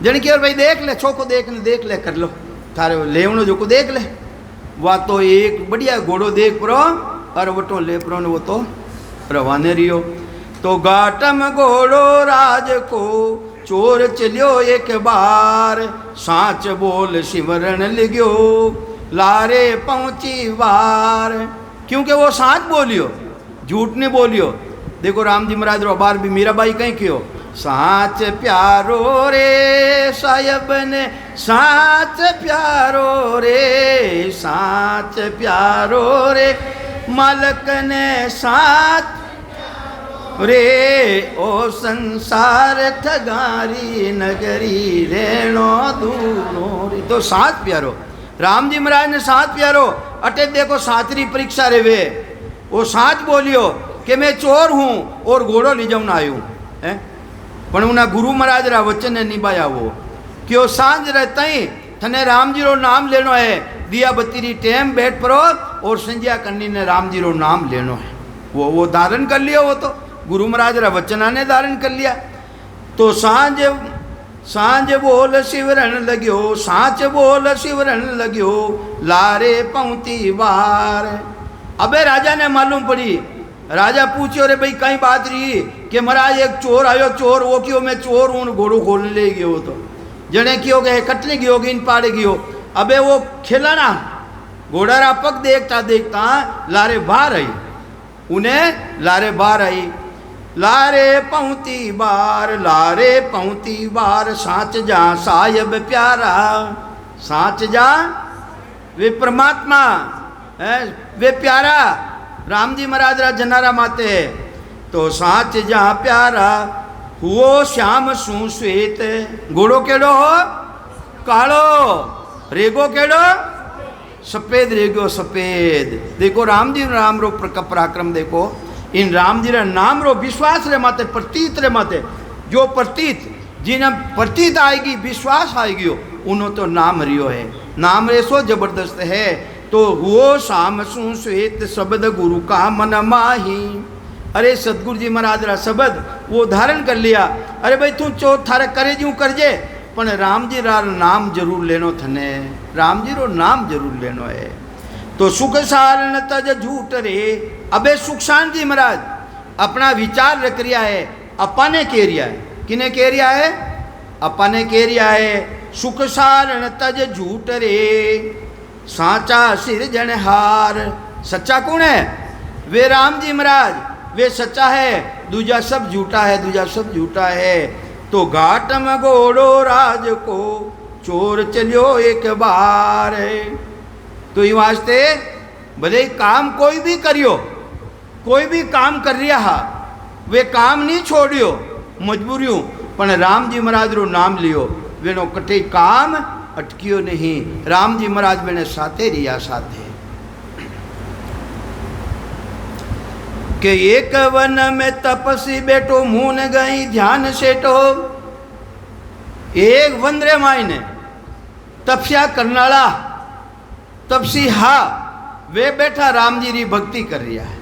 जने क्यों भाई देख ले, छोको देख ले कर लो, थारे लेवनो जो को देख ले। वह तो एक बढ़िया घोड़ो देख परो और वटो ले परो ने वो तो रवाने रियो। तो घाटम घोड़ो राज को चोर चलियो एक बार, साच बोल सिमरन लिग्यो लारे पहुंची बार। क्योंकि वो साच बोलियो, झूठ नहीं बोलियो। देखो राम जी महाराज रो बार भी मीराबाई कहीं क्यों, साच प्यारो रे साहब ने, साच प्यारो रे, साच प्यारो रे मालक ने, साच रे ओ संसार ठगारी नगरी रेणो दूनो रे। तो साथ प्यारो राम जी महाराज ने साथ प्यारो अटे देखो सातरी परीक्षा रे वे, वो साथ बोलियो कि मैं चोर हूँ और घोड़ो ले जाऊँ ना आयु है। पण उना गुरु महाराज रा वचन ने निभाया वो कि वो सांझ रहता ही थने राम जी रो नाम लेनो है, दिया बत्ती री टेम बैठ परो और संज्ञा करनी ने राम जी रो नाम लेनो है। वो धारण कर लिया, वो तो गुरु महाराज रा वचना ने धारण कर लिया। तो सांझ सांझ बोल शिवरण लग्यो, सांच बोल शिवरण लग्यो लारे पहुंती बार। अबे राजा ने मालूम पड़ी, राजा पूछो रे भाई कई बात रही कि महाराज एक चोर आयो, चोर वो क्यों मैं चोर हूँ, घोड़ो खोल ले गयो। तो जने क्यों गए कटने गयो इन पाड़े गयो। अबे वो खिलाना घोड़ा रा पग देखता देखता लारे बाहर आई, उन्हें लारे बाहर आई। लारे पहुंती बार, लारे पहुंती बार, साच जा साहिब प्यारा, साच जा वे परमात्मा है, वे प्यारा राम जी महाराज रा जनारा माते है। तो साच जा प्यारा हुओ श्याम सु श्वेत। घोड़ो केड़ो हो कालो, रेगो केड़ो सफेद, रेगो सफेद। देखो राम जी राम रो पराक्रम देखो, इन राम जी रा नाम रो विश्वास रे माते, प्रतीत रे माते, जो प्रतीत जिन्हें प्रतीत आएगी विश्वास आएगी उन्हों तो नाम रियो है, नाम रे सो जबरदस्त है। तो वो शाम सु श्वेत शब्द गुरु का मन माही। अरे सतगुरु जी महाराज रा शब्द वो धारण कर लिया। अरे भाई तू चो थारे करे जू करजे, पण राम जी रा नाम जरूर लेनो थने, राम जी रो नाम जरूर लेनो है। तो सुख सारण तज झूठ रे। अबे सुखसान जी महाराज अपना विचार रख रिया है, अपा ने कह रिया है, किने कह रिया है, अपा ने कह रिया है। सुख सारण तज झूठ रे, साचा सिरजनहार। सच्चा कौन है? वे राम जी महाराज, वे सच्चा है, दूजा सब झूठा है, दूजा सब झूठा है। तो घाट में घोड़ो राज को चोर चलियो एक बार। तो ये वास्ते भले काम कोई भी करियो, कोई भी काम कर रिया हा, वे काम नहीं छोड़ियो मजबूरियों, पण राम जी महाराज रो नाम लियो, वेनो कटे काम अटकियो नहीं। राम जी महाराज मैंने साथे रिया साथे के एक वन में तपसी बैठो मून गई ध्यान सेठो। एक वन रे मायने तपस्या करनाला तपसी हा वे बैठा राम जी री भक्ति कर रिया है,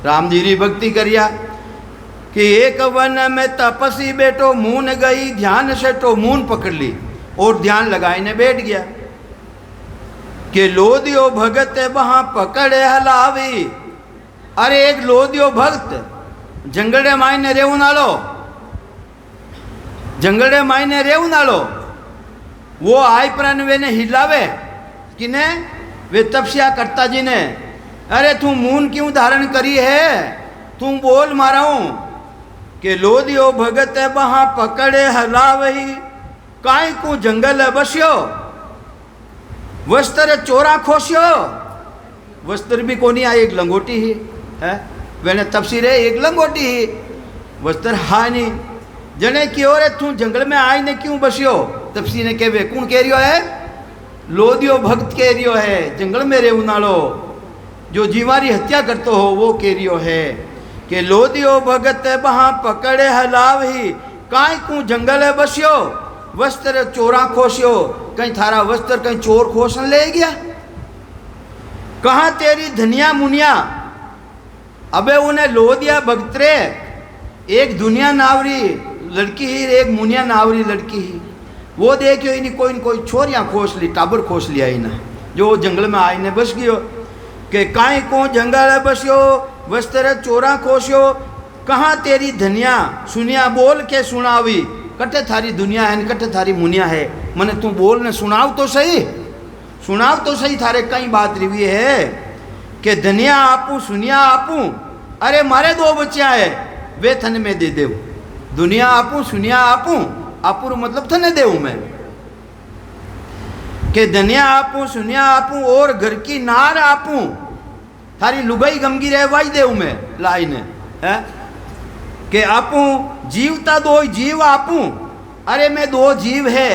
राम जी री भक्ति करिया कि एक वन में तपसी बैठो मून गई ध्यान सेठो। मून पकड़ ली और ध्यान लगाए ने बैठ गया कि लोदियो भगत वहां पकड़े हलावी। अरे एक लोदियो भक्त जंगले मायने रेऊ नालो, जंगले मायने रेऊ नालो, वो आय प्राण वे ने हिलावे किने, वे तपस्या करता जी ने। अरे तू मून क्यों धारण करी है, तू बोल माराऊं कि लोदियो भगत वहां पकड़े हलावही। काई को जंगल बस्यो, वस्त्र चोरा खोस्यो। वस्त्र भी कोनी आ, एक लंगोटी ही है, वेने तपसी रे एक लंगोटी ही, वस्त्र हा नहीं। जने की ओरे तू जंगल में आई ने क्यों बस्यो, तपसी ने कहवे कौन कह रियो है, लोदियो भक्त कह रियो है, जंगल में रेऊ नालो जो जीवारी हत्या करतो हो वो कह रियो है कि लोदियो भगत वहां पकड़े हलावही। काई को जंगल बस्यो, वस्त्र चोरा खोस्यो। कहीं थारा वस्त्र कहीं चोर खोसन ले गया, कहाँ तेरी धनिया मुनिया। अबे उन्हें लोदिया भक्त रे एक दुनिया नावरी लड़की ही, एक मुनिया नावरी लड़की ही, वो देखियो इन्हीं कोई छोरियां खोस ली, टाबर खोस लिया इन्हें, जो जंगल में आई ने बस गयो कि काई को जंगल बस्यो, वस्त्र चोरा खोस्यो। कहाँ तेरी धनिया सुनिया बोल के सुनावी। कटे थारी दुनिया है, कटे थारी मुनिया है, मने तू बोल ने सुनाव तो सही, सुनाव तो सही। थारे कई बात रिवी है कि धनिया आपू सुनिया आपू। अरे मारे दो बच्चा है, वे थने में दे देव। दुनिया आपू सुनिया आपू, आपू मतलब थने देव मैं कि धनिया आपू सुनिया आपू और घर की नार आपू। थारी लुगाई गमगी रह वाई देव मैं लाई ने है कि आपू जीवता दो जीव आपू। अरे मैं दो जीव है,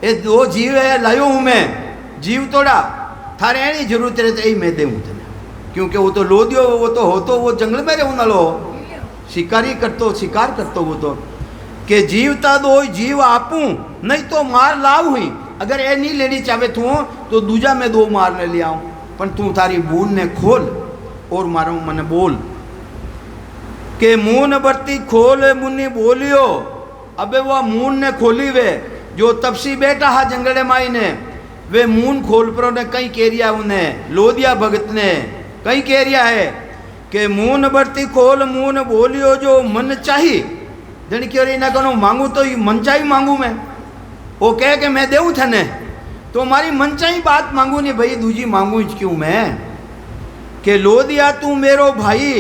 ये दो जीव है लायो हूँ मैं, जीव तोड़ा थारे एनी जरूरत रहते ही मैं देऊँ थे, क्योंकि वो तो लोदियो, वो तो हो तो वो जंगल में रहूँ ना लो, शिकारी करतो शिकार करतो वो तो कि जीवता दो जीव आपू, नहीं तो मार लाव हुई। अगर ये नहीं लेनी चाहे तू तो दूजा में दो मारने ले आऊँ, पर तू थारी बून ने खोल और मारूँ मने बोल के मून बरती खोल मुन्नी बोलियो। अबे वो मून ने खोली वे जो तपसी बैठा हा जंगले माई ने, वे मून खोल पर ने कई कह रिया उन्हें लोदिया भगत ने कई कह रिया है कि मून बरती खोल मून बोलियो जो मन चाही। जन की ना कहो मांगू तो मन चाही मांगू मैं, वो कह के मैं देऊँ थने तो हमारी मन चाही बात मांगू नहीं भाई, दूजी मांगू क्यों मैं कि लोदिया तू मेरो भाई,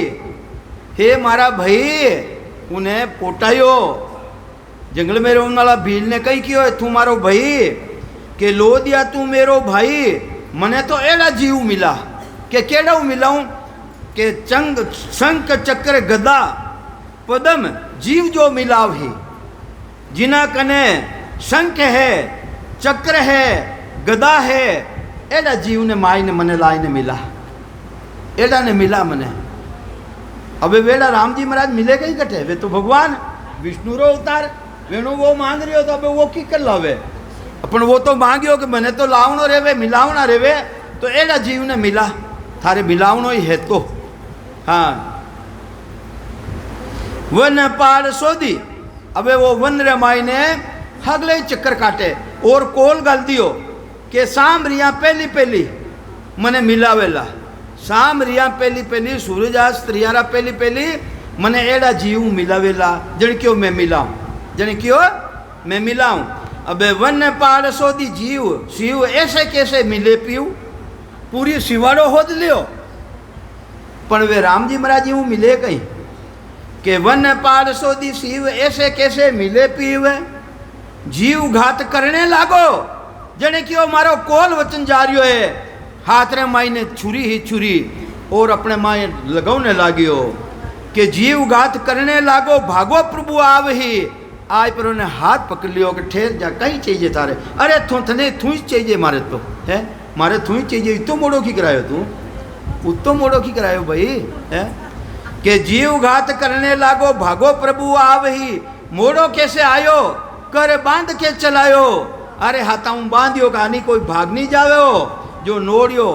हे मारा भाई उन्हें पोटायो। जंगल में रहने वाला भील ने कही क्यों है तू मारो भाई के लोदिया तू मेरो भाई। मने तो एड़ा जीव मिला के केड़ा मिलाऊं के चंग शंख चक्र गदा पदम जीव जो मिलाव ही, जिना कने शंख है चक्र है गदा है, एड़ा जीव ने माई ने मने लाई ने मिला, एड़ा ने मिला मने। अबे वेड़ा राम जी महाराज मिलेगा ही कटे, वे तो भगवान विष्णु रो अवतार वेणु वो मांग रही हो तो अबे वो की कर लावे अपन, वो तो मांगियो कि मैंने तो लावनो रेवे मिलावना रेवे, तो एड़ा जीव ने मिला थारे मिलावनो ही है तो। हाँ वन पाल सोदी, अबे वो वन रे माई ने हगले चक्कर काटे और कोल गल दियो के सांभरिया पहली पहली મને મિલાવેલા શામ રિયા પહેલી પહેલી સૂરજાસ્ત રિયારા પહેલી પહેલી મને એડા જીવ મિલાવેલા જણ કયો मैं मिलाऊं जन क्यों मैं मिलाऊं अबे वन पहाड़ सोदी जीव शिव ऐसे कैसे मिले पीऊ पूरी शिवाड़ो होद लियो पण वे राम जी महाराज यूं मिले कहीं के वन पहाड़ सोदी शिव ऐसे कैसे मिले पीवे जीव घात करने लागो जने क्यों मारो कोल वचन जा रियो है हाथ रे माई ने छुरी ही छुरी और अपने माए लगाने लागियो कि जीव घात करने लागो भागो प्रभु आव ही आज पर उन्हें हाथ पकड़ लियो कि ठहर जा कहीं चाहिए थारे अरे थने थू ही चाहिए मारे तो है मारे थू ही चाहिए इतो मोड़ो की करायो तू उतो मोड़ो की करायो भाई है कि जीव घात करने लागो भागो प्रभु आव ही मोड़ो कैसे आयो कर बांध के चलायो अरे हाथाऊ बांधियो कहानी कोई भाग नहीं जावे हो जो नोड़ियो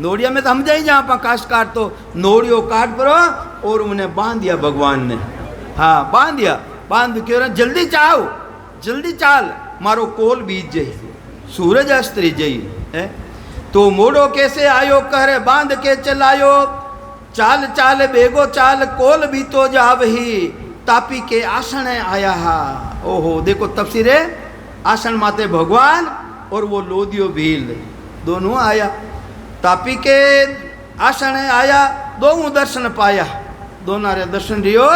नोड़िया में तो हम जाए जहाँ पर काश काट तो नोड़ियो काट परो और उन्हें बांध दिया भगवान ने हाँ बांध दिया बांध क्यों जल्दी चाओ जल्दी चाल मारो कोल बीत जाई सूरज अस्त्री जाई है तो मोड़ो कैसे आयो कर बांध के चलायो चाल चाल बेगो चाल कोल भी तो जाव ही तापी के आसन आया हा ओहो देखो तफसीरे आसन माते भगवान और वो लोदियो भील दोनों आया तापी के आसन आया दोनों दर्शन पाया दोनों रे दर्शन रियो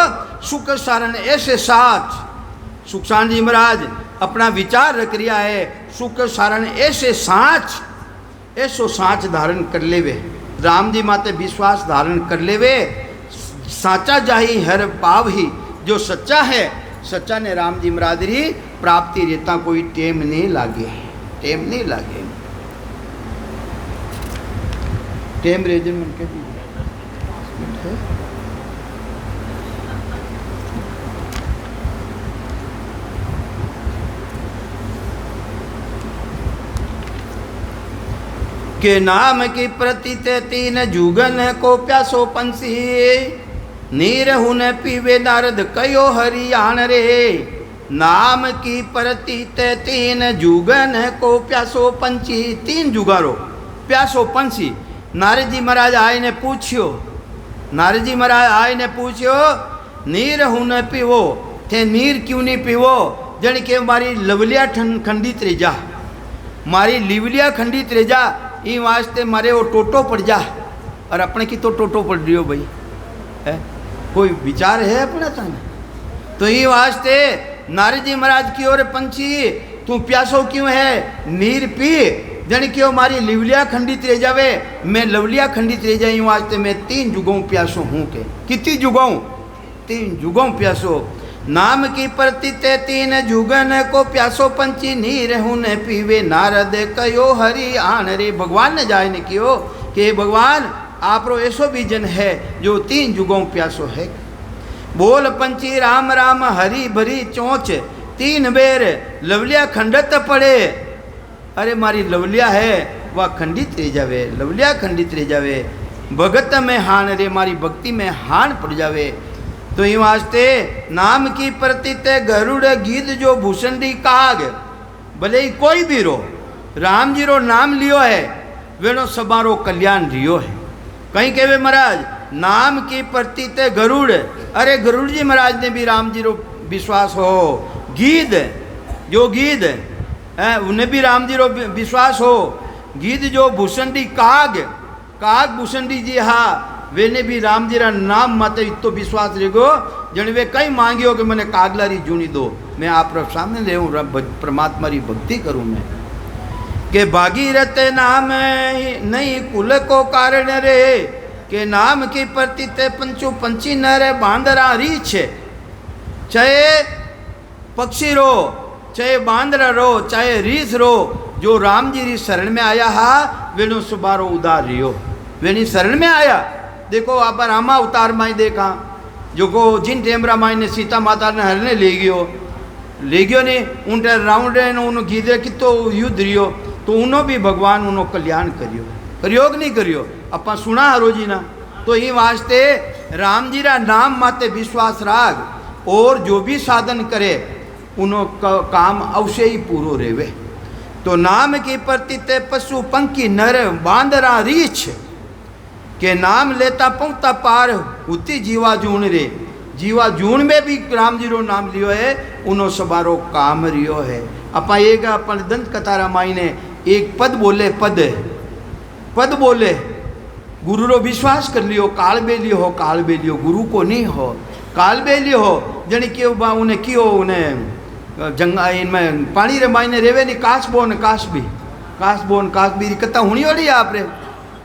सुख सारण ऐसे साच सुखसान जी महाराज अपना विचार रख रिया है सुख सारण ऐसे साच ऐसो साच धारण कर लेवे राम जी माते विश्वास धारण कर लेवे साचा जाही हर पाव ही जो सच्चा है सच्चा ने राम जी महाराज री प्राप्ति रेता कोई टेम नहीं लागे टेम नहीं लागे टेम रेजन मन के के नाम की प्रति ते तीन जुगन को प्यासो पंसी नीर हुन पीवे नारद कयो हरियाण रे नाम की प्रति ते तीन जुगन को प्यासो पंछी तीन जुगारो प्यासो पंछी नारद जी महाराज आए ने पूछियो नारद जी महाराज आए ने पूछियो नीर हुन पीवो थे नीर क्यों नहीं पीवो जन के मारी लवलिया खंडित रेजा मारी लिवलिया खंडित रेजा ई वास्ते मारे वो टोटो पड़ जा और अपने की तो टोटो पड़ रही हो भाई है कोई विचार है अपना चाहना तो ये वास्ते नारद जी महाराज की ओर पंछी तू प्यासो क्यों है नीर पी जन क्यों मारी लिवलिया खंडित रह जावे मैं लवलिया खंडित रह जाई वास्ते मैं तीन जुगों प्यासो हूँ के कितनी जुगों तीन जुगों प्यासो नाम की प्रति ते तीन जुगन को प्यासो पंछी नीर हुन पीवे नारद कयो हरि आन रे भगवान ने जाए ने कियो कि भगवान आप रो ऐसो भी जन है जो तीन जुगों प्यासो है बोल पंछी राम राम हरी भरी चोंच तीन बेर लवलिया खंडत पड़े अरे मारी लवलिया है वह खंडित रह जावे लवलिया खंडित रह जावे भगत में हान रे मारी भक्ति में हान पड़ जावे तो ये वास्ते नाम की प्रति ते गरुड़ गीत जो भूषणी काग भले ही कोई भी रो राम जी रो नाम लियो है वेनो सबारो कल्याण रियो है कहीं कहवे महाराज नाम की प्रति ते गरुड़ अरे गरुड़ जी महाराज ने भी राम जी रो विश्वास हो गीत जो गीत है उन्हें भी राम जी रो विश्वास हो गीत जो भूषणी काग काग भूषणी जी हाँ वेने भी राम जी रा नाम माते इतो विश्वास रेगो जन वे कई मांगियो कि मैंने कागलारी जूनी दो मैं आप सामने ले परमात्मा री भक्ति करूं मैं के भागीरथ नाम नहीं कुल को कारण रे के नाम की प्रति ते पंचो पंची न रे बांदरा रीछ चाहे पक्षी रो चाहे बांदरा रो चाहे रीछ रो जो राम जी री शरण में आया हा वेनो सुबारो उदार रियो वेनी शरण में आया देखो आप रामा अवतार माई देखा जो को जिन टेमरा माई ने सीता माता ने हरने ले गयो ने उन रावण ने उन गीदे की तो युद्ध रियो तो उनो भी भगवान उनो कल्याण करियो करियो कि नहीं करियो अपा सुना रोजी ना तो ये वास्ते राम जी रा नाम माते विश्वास राग और जो भी साधन करे उनो काम अवश्य ही पूरो रेवे तो नाम की प्रति ते पशु पंखी नर बांदरा रीछ के नाम लेता पहुंचता पार उती जीवा जून रे। जीवा जून में भी राम जी रो नाम लियो है, उनो सबारो काम रियो है। अपा एक अपन दंत कथा रामायण ने एक पद बोले, पद बोले गुरु रो विश्वास कर लियो, काल बेलियो हो, काल बेलियो गुरु को नहीं हो, काल बेलियो हो जनी क्यों बा उन्हें क्यों उन्हें जंगा इनमें पानी रे मायने रेवे नहीं काश बोन भी कथा हुनी वाली आप रे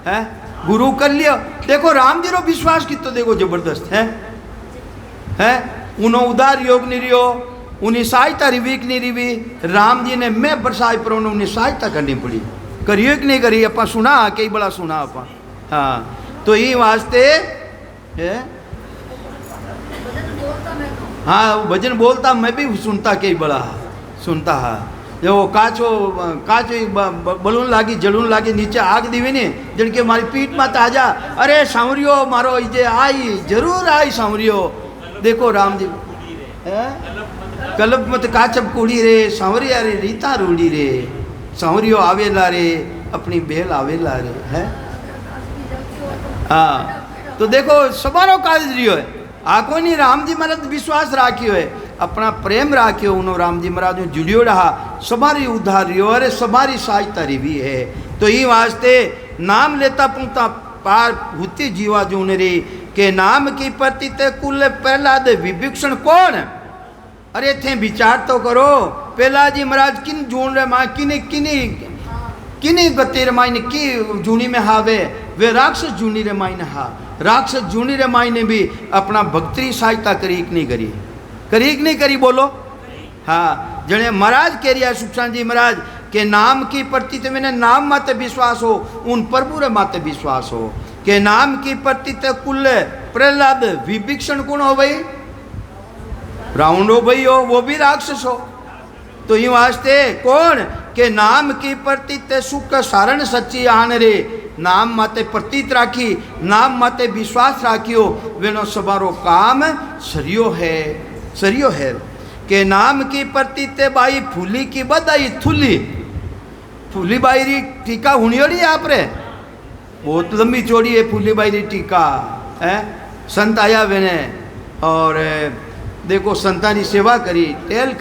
है गुरु कर लियो। देखो राम जी रो विश्वास की तो देखो जबरदस्त है उन्हों उदार योग नहीं रियो, उन्हें सहायता रिवीक नहीं रिवी। राम जी ने मैं बरसाई पर उन्हें सहायता करनी पड़ी, करियो कि नहीं करी अपा सुना कई बड़ा सुना अपा। हाँ तो ये वास्ते है हाँ भजन बोलता मैं भी सुनता कई बड़ा सुनता है। जो काचो बलून लागी जलून लागी नीचे आग दीवी ने जन के मारी पीठ में ताजा अरे सांवरियो मारो इजे आई जरूर आई सांवरियो। देखो राम जी कल्प मत काचब कुड़ी रे सांवरिया रे रीता रूड़ी रे सांवरियो आवेला रे अपनी बेल आवेला रे है। हाँ तो देखो सबारो काज रियो है आको नहीं राम जी महाराज विश्वास राखियो है, अपना प्रेम राखियो उन्हों राम जी महाराज जुड़ियो रहा सबारी उद्धार रियो अरे सबारी सहायता भी है। तो ये वास्ते नाम लेता पुंता पार हुती जीवा जून रे के नाम की प्रति ते कुल प्रहलाद विभीषण कौन। अरे थे विचार तो करो प्रहलाद जी महाराज किन जून रे मां किनी गति रे मायने की जूनी में हावे वे राक्षस जूनी रे मायने हा राक्षस जूनी रे मायने भी अपना भक्ति सहायता करी कि नहीं करी बोलो। हाँ जने महाराज कह रिया सुखचांद जी महाराज के नाम की प्रति ते मैंने नाम माते विश्वास हो उन प्रभु रे माते विश्वास हो के नाम की प्रति ते कुल प्रहलाद विभीषण कौन हो भाई रावण हो भाई हो वो भी राक्षस हो। तो ये वास्ते कौन के नाम की प्रति ते सुख सारण सच्ची आन रे नाम माते प्रतीत राखी नाम माते विश्वास राखियो वेनो सबारो काम सरियो है के नाम की प्रति ते बाई फूली की बदाई थुली फूली बाई री टीका हुनियोड़ी आप रे बहुत लंबी चौड़ी है फूली बाई री टीका है। संत आया वेने और देखो संता की सेवा करी तेल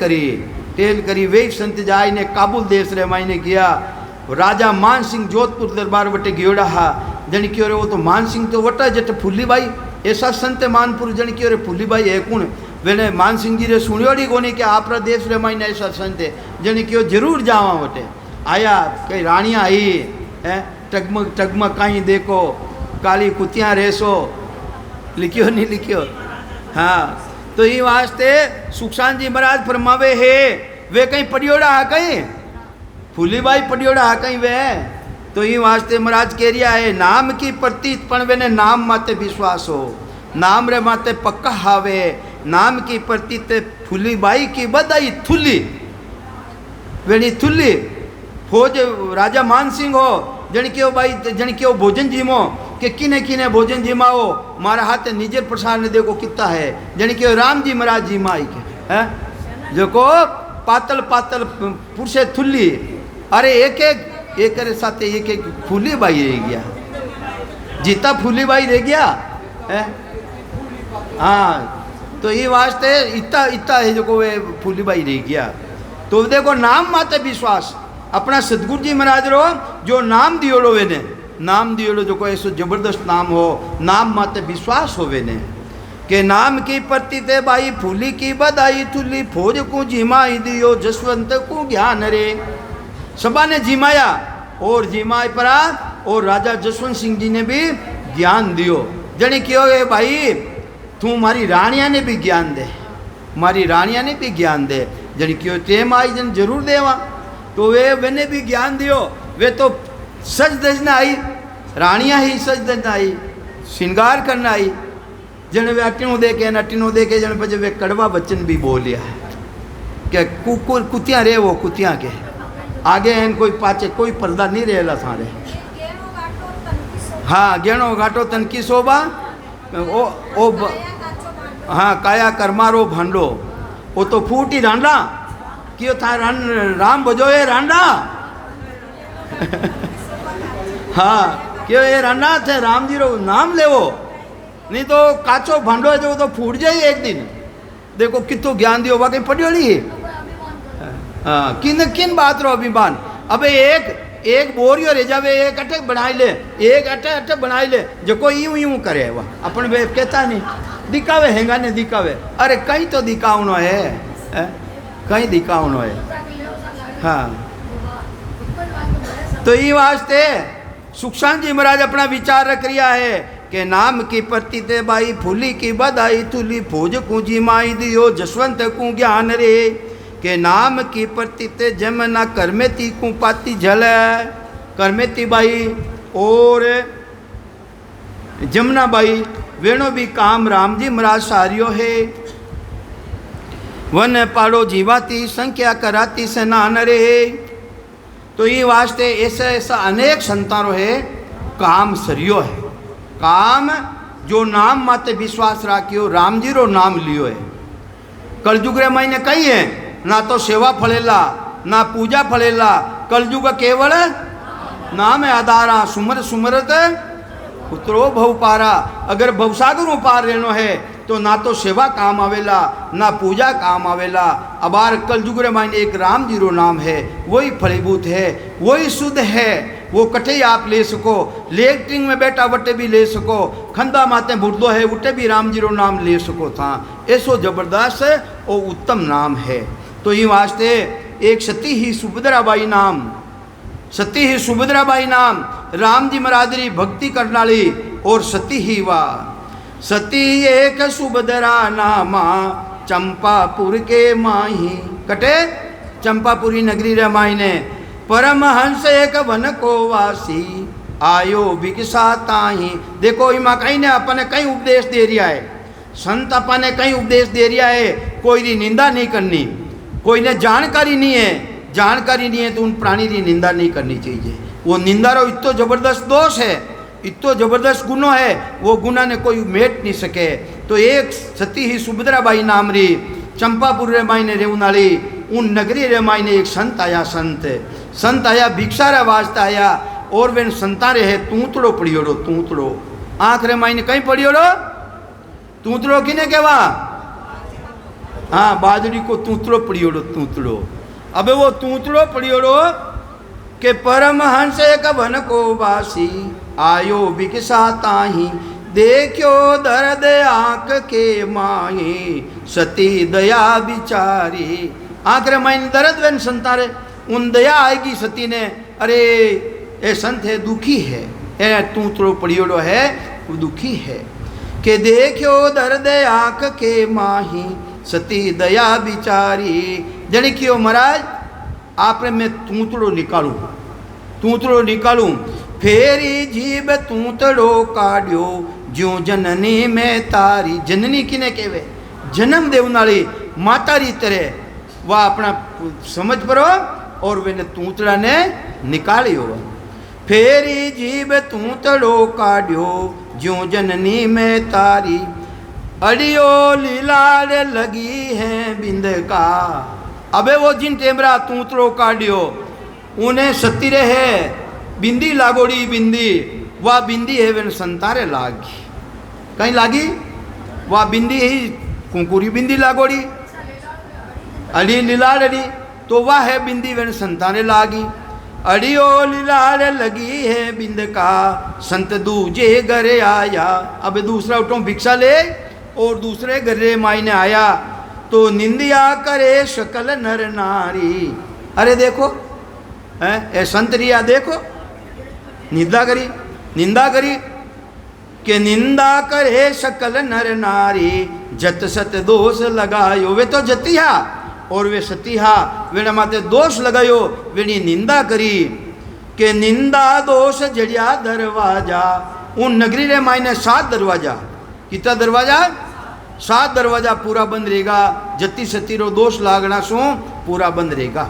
करी वे संत जाय ने काबुल देश रे मायने किया राजा मान सिंह जोधपुर दरबार वटे गियोड़ा हा जन की वो तो मान सिंह तो वटा जट फूली बाई ऐसा संत मानपुर जन की फूली बाई है कुण वेने मान सिंह जी रे सुनियोड़ी कोनी कि आपरा देश रे मायने ऐसा संत है जन की जरूर जावा वटे आया कई रानिया आई है टगमग कहीं देखो काली कुतियाँ रेसो लिखियो नहीं लिखियो। हाँ तो ये वास्ते सुखचांद जी महाराज फरमावे है वे कहीं पड़ियोड़ा है कहीं फूलीबाई पड़ियोड़ा है कहीं वे। तो ये वास्ते महाराज कह रिया है नाम की प्रतीत पण वेने नाम माते विश्वास हो नाम रे माते पक्का हावे नाम की प्रतीत फूलीबाई की बदाई थुली वेनी थुली फौज राजा मान सिंह हो जन क्यों भाई जन क्यों भोजन जीमो के किने किने भोजन जिमाओ मारा हाथ निजर प्रसाद ने देखो कितना है जन क्यों राम जी महाराज जी माई के है जो को पातल पुरुषे थुली अरे एक साथ एक फूली बाई रह गया जीता फूली बाई रह गया है। हाँ तो ये वास्ते इतना है जो को वे फूली बाई रह गया। तो देखो नाम माते विश्वास अपना सदगुरु जी महाराज रो जो नाम दियोड़ो वेने नाम दियोड़ो जो कोई ऐसो जबरदस्त नाम हो नाम माते विश्वास हो वेने के नाम की प्रति ते बाई फूली की बदाई थुली फौज को जिमाई दियो जसवंत को ज्ञान रे सबा ने जिमाया और जिमाई परा और राजा जसवंत सिंह जी ने भी ज्ञान दियो जने क्यों है भाई तू मारी रानिया ने भी ज्ञान दे मारी रानिया ने भी ज्ञान दे जने क्यों टेम आई जन जरूर देवा। तो वे भी ज्ञान दियो वे तो सज दजना आई रानिया ही सज दजना आई श्रृंगार करना आई जन वे अटिनो देखे जन बजे वे कड़वा वचन भी बोलिया क्या कुतियाँ रे वो कुतियाँ के आगे हैं कोई पाचे कोई पर्दा नहीं रहेला सारे। हाँ गेणो घाटो तनकी शोभा ओ हाँ काया कर्मारो भांडो वो तो फूटी रांडा क्यों था राम बजोए रांडा हाँ क्यों ये अनाथ है, राम जी रो नाम लेवो, नहीं तो काचो भांडो है जो तो फूट जाए एक दिन। देखो कितो ज्ञान दियो बाकी पढ़ियो नहीं। हाँ किन किन बात रो अभिमान। अबे एक बोरियो रह जावे, एक अटक बनाई ले, एक अटक बनाई ले, जो कोई यूं यूं करे वह अपन वे कहता नहीं दिखावे हैंगा ने दिखावे। अरे कहीं तो दिखावनो है, कहीं दिखावनो है। हाँ तो ये वास्ते सुखशांत जी महाराज अपना विचार रख रिया है कि नाम की प्रति ते बाई फूली की बधाई तुली फौज कुंजी माई दियो जसवंत को ज्ञान रे के नाम की प्रति ते जमना करमेती को पाती जल। करमेती बाई और जमुना बाई वेणो भी काम राम जी महाराज सारियो है। वन पाड़ो जीवाती संख्या कराती स्नान रे। तो ये वास्ते ऐसा अनेक संतानो है काम सरियो है। काम जो नाम माते विश्वास राखियो, राम जी रो नाम लियो है। कलयुग रे महीने कही है ना तो सेवा फलेला ना पूजा फलेला, कलयुग केवल नाम है आधारा। सुमर सुमरत उतरो भव पारा। अगर भवसागर पार रहनो है तो ना तो सेवा काम आवेला ना पूजा काम आवेला। अबार कलयुग रे मायने एक राम जी रो नाम है, वही फलीभूत है, वही शुद्ध है। वो कटे आप ले सको, लेटरिंग में बैठा वटे भी ले सको, खंदा माते बुर्दो है उठे भी राम जी रो नाम ले सको था। ऐसो जबरदस्त और उत्तम नाम है। तो ये वास्ते एक सती ही सुभद्राबाई नाम, सती ही सुभद्राबाई नाम राम जी महाराज भक्ति करनाली और सती ही वा सती एक सुभद्रा नामा चंपापुर के माही। कटे चंपापुरी नगरी रे मायने परमहंस एक वन को वासी आयो भिक्षा ताही। देखो इमा कहीं ने अपने कहीं उपदेश दे रिया है, संत अपने कहीं उपदेश दे रिया है। कोई री निंदा नहीं करनी, कोई ने जानकारी नहीं है, जानकारी नहीं है तो उन प्राणी की निंदा नहीं करनी चाहिए। वो निंदा रो इतो जबरदस्त दोष है, इतो जबरदस्त गुनो है, वो गुना ने कोई मेट नहीं सके। तो एक सती ही सुभद्राबाई नाम री चंपापुर रे मायने रेवनाली उन नगरी रे मायने एक संत आया। संत आया भिक्षा रे वास्ते आया और वे संता रे है तूतड़ो पड़ियोड़ो। तूतड़ो आँख रे मायने कहीं पड़ियोड़ो, तूतड़ो किने केवा? हाँ बाजरी को तूतड़ो पड़ियोड़ो। तूतड़ो अबे वो तूतड़ो पड़ियोड़ो के परमहंस एक वन को वासी आयो भिक्षा ताही देखो दर्द आंख के माही सती दया बिचारी। आंख रे मायने दर्द वन संतारे उन दया आएगी सती ने। अरे ए संत है दुखी है, ए तूतड़ो पड़ियोड़ो है वो दुखी है के देखो दर्द आंख के माही सती दया बिचारी। जने क्यों महाराज आपने मैं तूतड़ो निकालूं, तूतड़ो निकालूं फेरी जीभ तूतड़ो काढ़ियो ज्यों जननी में तारी। जननी किने केवे? जन्म देवनाली माता री तरह वह अपना समझ परो और वे तूतड़ा ने निकालियो। फेरी जीभ तूतड़ो काढ़ियो ज्यों जननी में तारी अड़ियो लीलाड़ लगी है बिंद का। अबे वो जिन टेमरा तूतड़ो काढ़ियो उन्हें सती रे है बिंदी लागोड़ी। बिंदी वह बिंदी है वे संतारे लागी। कहीं लागी वह बिंदी ही कुंकुरी बिंदी लागोड़ी अड़ी लीलाड़ अड़ी तो वह है बिंदी वे संतारे लागी। अड़ियो लीलाड़ लगी है बिंद का संत दूजे घरे आया। अब दूसरा उठो भिक्षा ले और दूसरे घरे मायने आया तो निंदिया करे शकल नर नारी। अरे देखो है ए संत रिया देखो निंदा करी के निंदा करे शकल नर नारी जत सत दोष लगायो। वे तो जतिहा और वे सतिहा वेणा माते दोष लगायो वेणी निंदा करी के निंदा दोष जड़िया दरवाजा। उन नगरी रे मायने 7 दरवाजा। कितना दरवाजा? 7 दरवाजा पूरा बंद रहेगा। जति सती रो दोष लागना सो पूरा बंद रहेगा।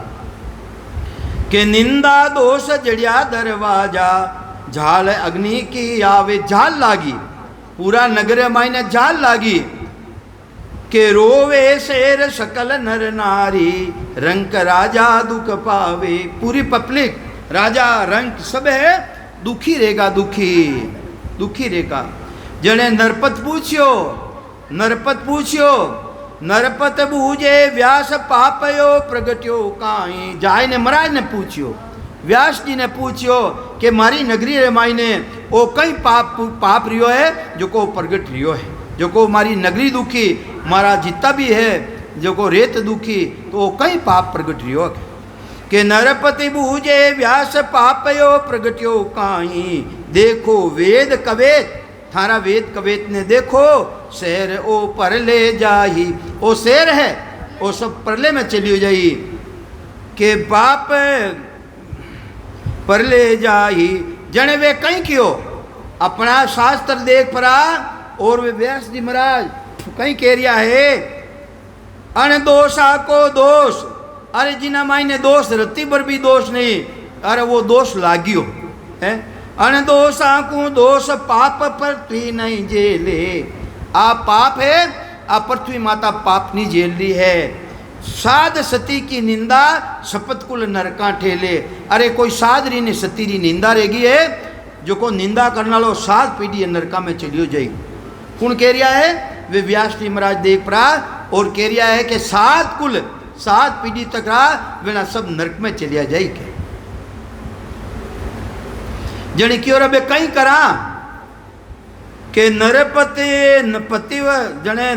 के निंदा दोष जड़िया दरवाजा झाल अग्नि की आवे। झाल लागी पूरा नगर मायने झाल लागी के रोवे शेर सकल नर नारी रंक राजा दुख पावे। पूरी पब्लिक राजा रंक सब है दुखी रहेगा, दुखी रहेगा। जने नरपत पूछ्यो नरपत बूझे व्यास पापयो प्रगट्यो काई। जाय ने महाराज ने पूछ्यो, व्यास जी ने पूछ्यो कि मारी नगरी रे मायने ओ कई पाप रियो है जो को प्रगट रियो है, जो को मारी नगरी दुखी, मारा जितना भी है जो को रेत दुखी, तो कई पाप प्रगट रियो है। कि नरपति बूझे व्यास पापयो प्रगट्यो काई। देखो वेद कवेत, थारा वेद कवेत ने देखो शहर ओ परले जाही। ओ शहर है ओ सब परले में चली जाई। के बाप परले जाही। जने वे कहीं क्यों अपना शास्त्र देख परा, और वे व्यास जी महाराज कहीं कह रिया है अनदोषा को दोष। अरे जिना मायने दोष रत्ती पर भी दोष नहीं, अरे वो दोष लागियो है। अनदोषा को दोष पाप पृथ्वी नहीं झेले। आ पाप है, आ पृथ्वी माता पाप नहीं झेल रही है। साध सती की निंदा शपथ कुल नरका ठेले। अरे कोई साध री ने सती री निंदा रहेगी है, जो को निंदा करना लो साध पीढ़ी नरका में चलियो जाई। कौन कह रिया है? वे व्यास जी महाराज देख परा और कह रिया है कि सात कुल सात पीढ़ी तक रहा वेना सब नरक में चलिया जाई। के जने क्यों रबे कहीं करा के नरपति पतिव जने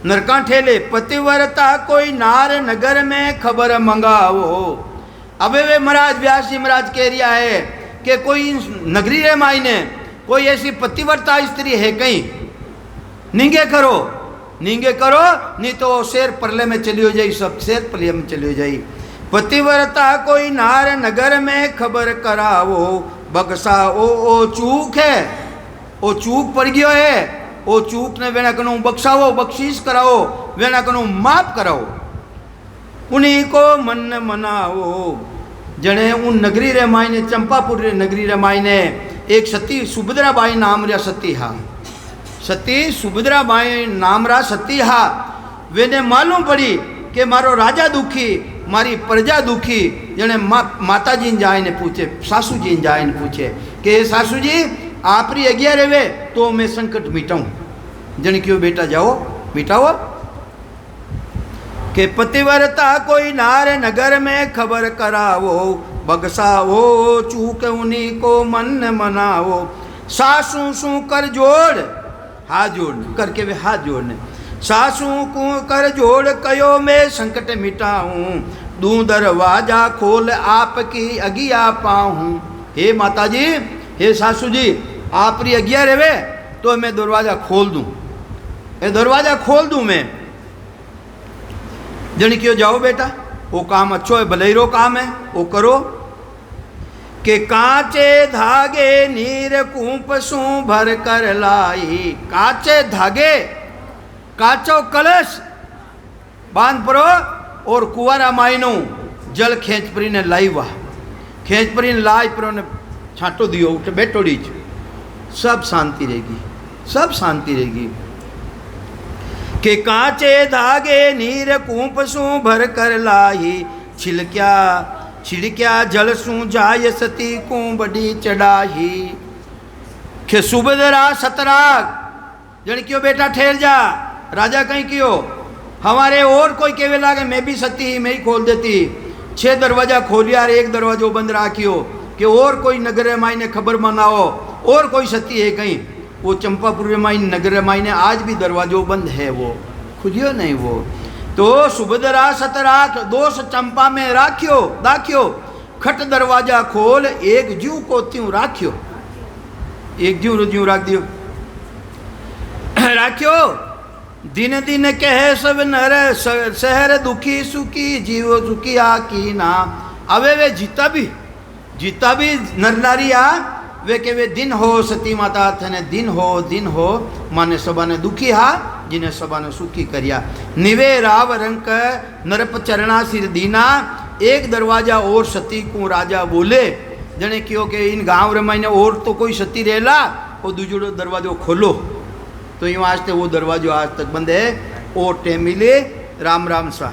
नरका ठेले। पतिव्रता कोई नार नगर में खबर मंगाओ। अबे वे महाराज व्यास जी महाराज कह रिया है कि कोई नगरी रे मायने कोई ऐसी पतिव्रता स्त्री है कहीं, नींगे करो नहीं तो शेर परले में चली हो जाई, सब शेर परले में चली हो जाई। पतिव्रता कोई नार नगर में खबर करावो। बक्सा ओ चूक है, ओ चूक पड़ गयो है, ओ चूक ने वेना कनो बख्शाओ, बख्शीश कराओ, वेना कनो माफ कराओ, उन्हीं को मन मनाओ। जने उन नगरी रे मायने चंपापुर रे नगरी रे मायने एक सती सुभद्रा बाई नाम रा सती हा। सती सुभद्रा बाई नाम रा सती हा। वेने मालूम पड़ी कि मारो राजा दुखी, मारी प्रजा दुखी। जने माता जी जाए ने पूछे, सासू जी जाए ने पूछे कि सासू जी आप री आज्ञा रेवे तो मैं संकट मिटाऊं। जन क्यों बेटा जाओ मिटाओ। के पतिव्रता कोई नार नगर में खबर करावो। बगसाओ चूक उन्हीं को मन मनाओ। सासू सू कर जोड़ हाथ जोड़ करके वे हाथ जोड़ने। सासू को कर जोड़ कयो मैं संकट मिटाऊं। दूं दरवाजा खोल आपकी आज्ञा पाऊं। हे माता जी, हे सासू जी, आप री आज्ञा रेवे तो मैं दरवाजा खोल दूं, ये दरवाजा खोल दूं मैं। जन क्यों जाओ बेटा, वो काम अच्छो है, भलेरो काम है, वो करो। के कांचे धागे नीर कूप सू भर कर लाई। कांचे धागे काचो कलश बांध परो और कुआरा मायनो जल खेच परी ने लाई। वाह खेच परी ने लाई पर ने छाटो दियो उठ बैठोड़ी, सब शांति रहेगी, सब शांति रहेगी। के कांचे धागे नीर कूप सू भर कर लाई। छिड़क्या जल सू जाय सती को बड़ी चढ़ाई। के सुभद्रा सतराग। जन क्यों बेटा ठहर जा, राजा कहीं क्यों हमारे और कोई केवे लागे मैं भी सती मैं ही खोल देती। 6 दरवाजा खोलिया, एक दरवाजो बंद राखियो कि और कोई नगर मायने खबर मनाओ और कोई सती है कहीं। वो चंपापुर मायने नगर मायने आज भी दरवाजो बंद है, वो खुलियो नहीं। वो तो सुभद्रा सतराख दोष चंपा में राख्यो। खट दरवाजा खोल एक जीव को त्यों राख्यो। एक जीव राख दियो राख्यो। दिन दिन कहे सब नर शहर दुखी सुखी जीव सुखी आकी ना। अवे वे जीता भी नर नारिया वे के वे दिन हो सती माता थने दिन हो माने सबा ने दुखी हा जिन्हें सबा ने सुखी करिया। निवे राव रंक नरप चरणा सिर दीना। एक दरवाजा और सती को राजा बोले। जने क्यों के इन गांव रे मायने और तो कोई सती रहेला, वो दूसरो दरवाजो खोलो। तो यूँ आज तक वो दरवाजो आज तक बंद है। और टे मिले। राम राम सा।